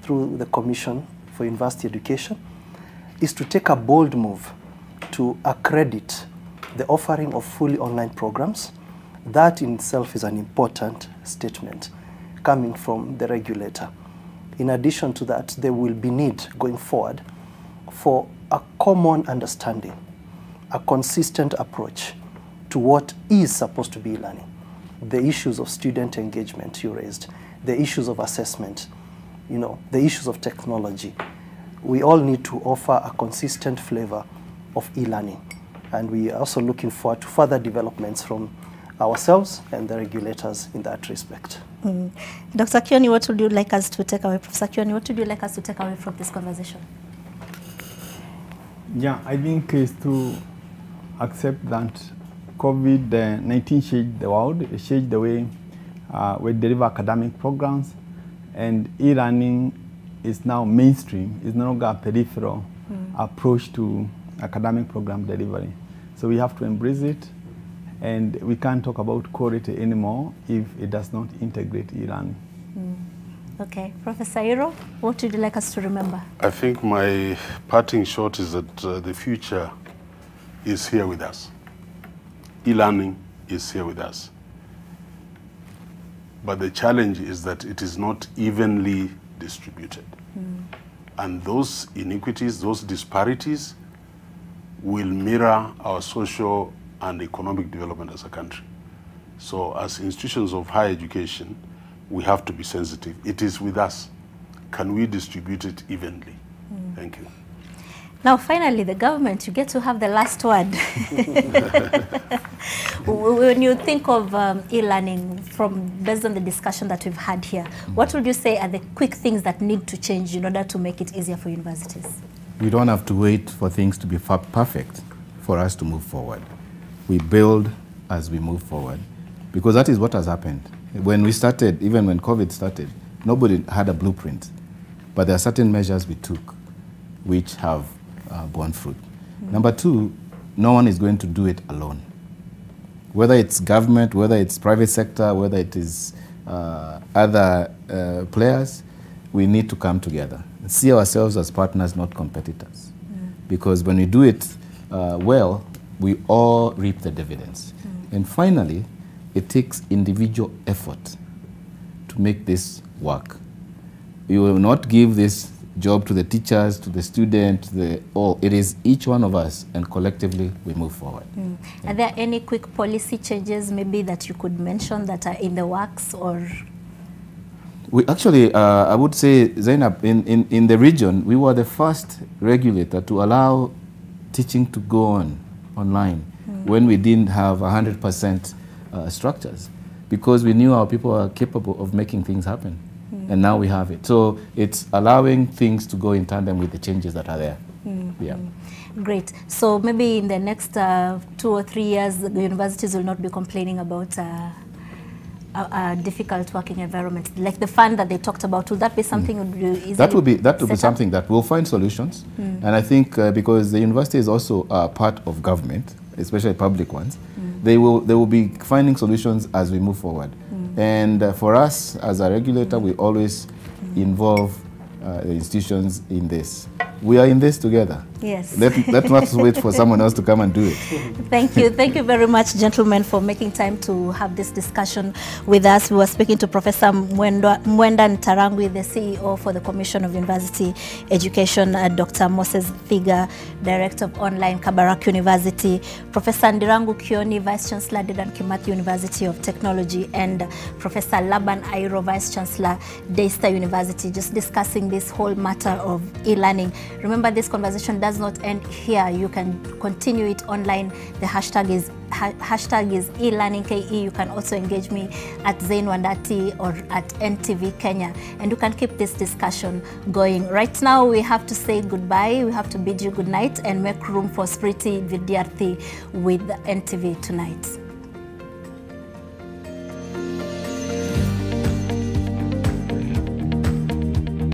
through the Commission for University Education is to take a bold move to accredit the offering of fully online programs. That in itself is an important statement coming from the regulator. In addition to that, there will be need going forward for a common understanding, a consistent approach to what is supposed to be learning. The issues of student engagement you raised, the issues of assessment, you know, the issues of technology. We all need to offer a consistent flavor of e-learning. And we are also looking forward to further developments from ourselves and the regulators in that respect. Dr. Kioni, what would you like us to take away? Professor Kioni, what would you like us to take away from this conversation? Yeah, I think is to accept that COVID-19 changed the world, it changed the way we deliver academic programs, and e-learning is now mainstream. It's no longer a peripheral approach to academic program delivery. So we have to embrace it, and we can't talk about quality anymore if it does not integrate e-learning. Okay, Professor Iro, what would you like us to remember? I think my parting shot is that the future is here with us. E-learning is here with us. But the challenge is that it is not evenly distributed. And those inequities, those disparities will mirror our social and economic development as a country. So as institutions of higher education, we have to be sensitive. It is with us. Can we distribute it evenly? Thank you. Now, finally, the government, you get to have the last word. When you think of e-learning, based on the discussion that we've had here, what would you say are the quick things that need to change in order to make it easier for universities? We don't have to wait for things to be perfect for us to move forward. We build as we move forward, because that is what has happened. When we started, even when COVID started, nobody had a blueprint, but there are certain measures we took which have borne fruit. Number two, no one is going to do it alone. Whether it's government, whether it's private sector, whether it is other players, we need to come together and see ourselves as partners, not competitors. Because when we do it well, we all reap the dividends. And finally, it takes individual effort to make this work. You will not give this job to the teachers, to the student, it is each one of us, and collectively we move forward. Are there any quick policy changes maybe that you could mention that are in the works, or? We actually, I would say, Zainab, in the region, we were the first regulator to allow teaching to go online when we didn't have 100% structures, because we knew our people are capable of making things happen. And now we have it. So it's allowing things to go in tandem with the changes that are there. Yeah. Great. So maybe in the next 2 or 3 years, the universities will not be complaining about a difficult working environment, like the fund that they talked about. Will that be something that will be something that we'll find solutions. And I think because the university is also part of government, especially public ones, they will be finding solutions as we move forward. And for us as a regulator, we always involve the institutions in this. We are in this together. Yes. Let's not wait for someone else to come and do it. Thank you. Thank you very much, gentlemen, for making time to have this discussion with us. We were speaking to Professor Mwenda Ntarangwi, the CEO for the Commission of University Education, Dr. Moses Thiga, Director of Online, Kabarak University, Professor Ndirangu Kioni, Vice Chancellor, Dedan Kimathi University of Technology, and Professor Laban Airo, Vice Chancellor, Daystar University, just discussing this whole matter of e-learning. Remember, this conversation does not end here. You can continue it online. The hashtag is #elearningke. You can also engage me at Zain Wandati or at NTV Kenya, and you can keep this discussion going. Right now, we have to say goodbye. We have to bid you good night and make room for Spriti Vidyarthi with NTV tonight.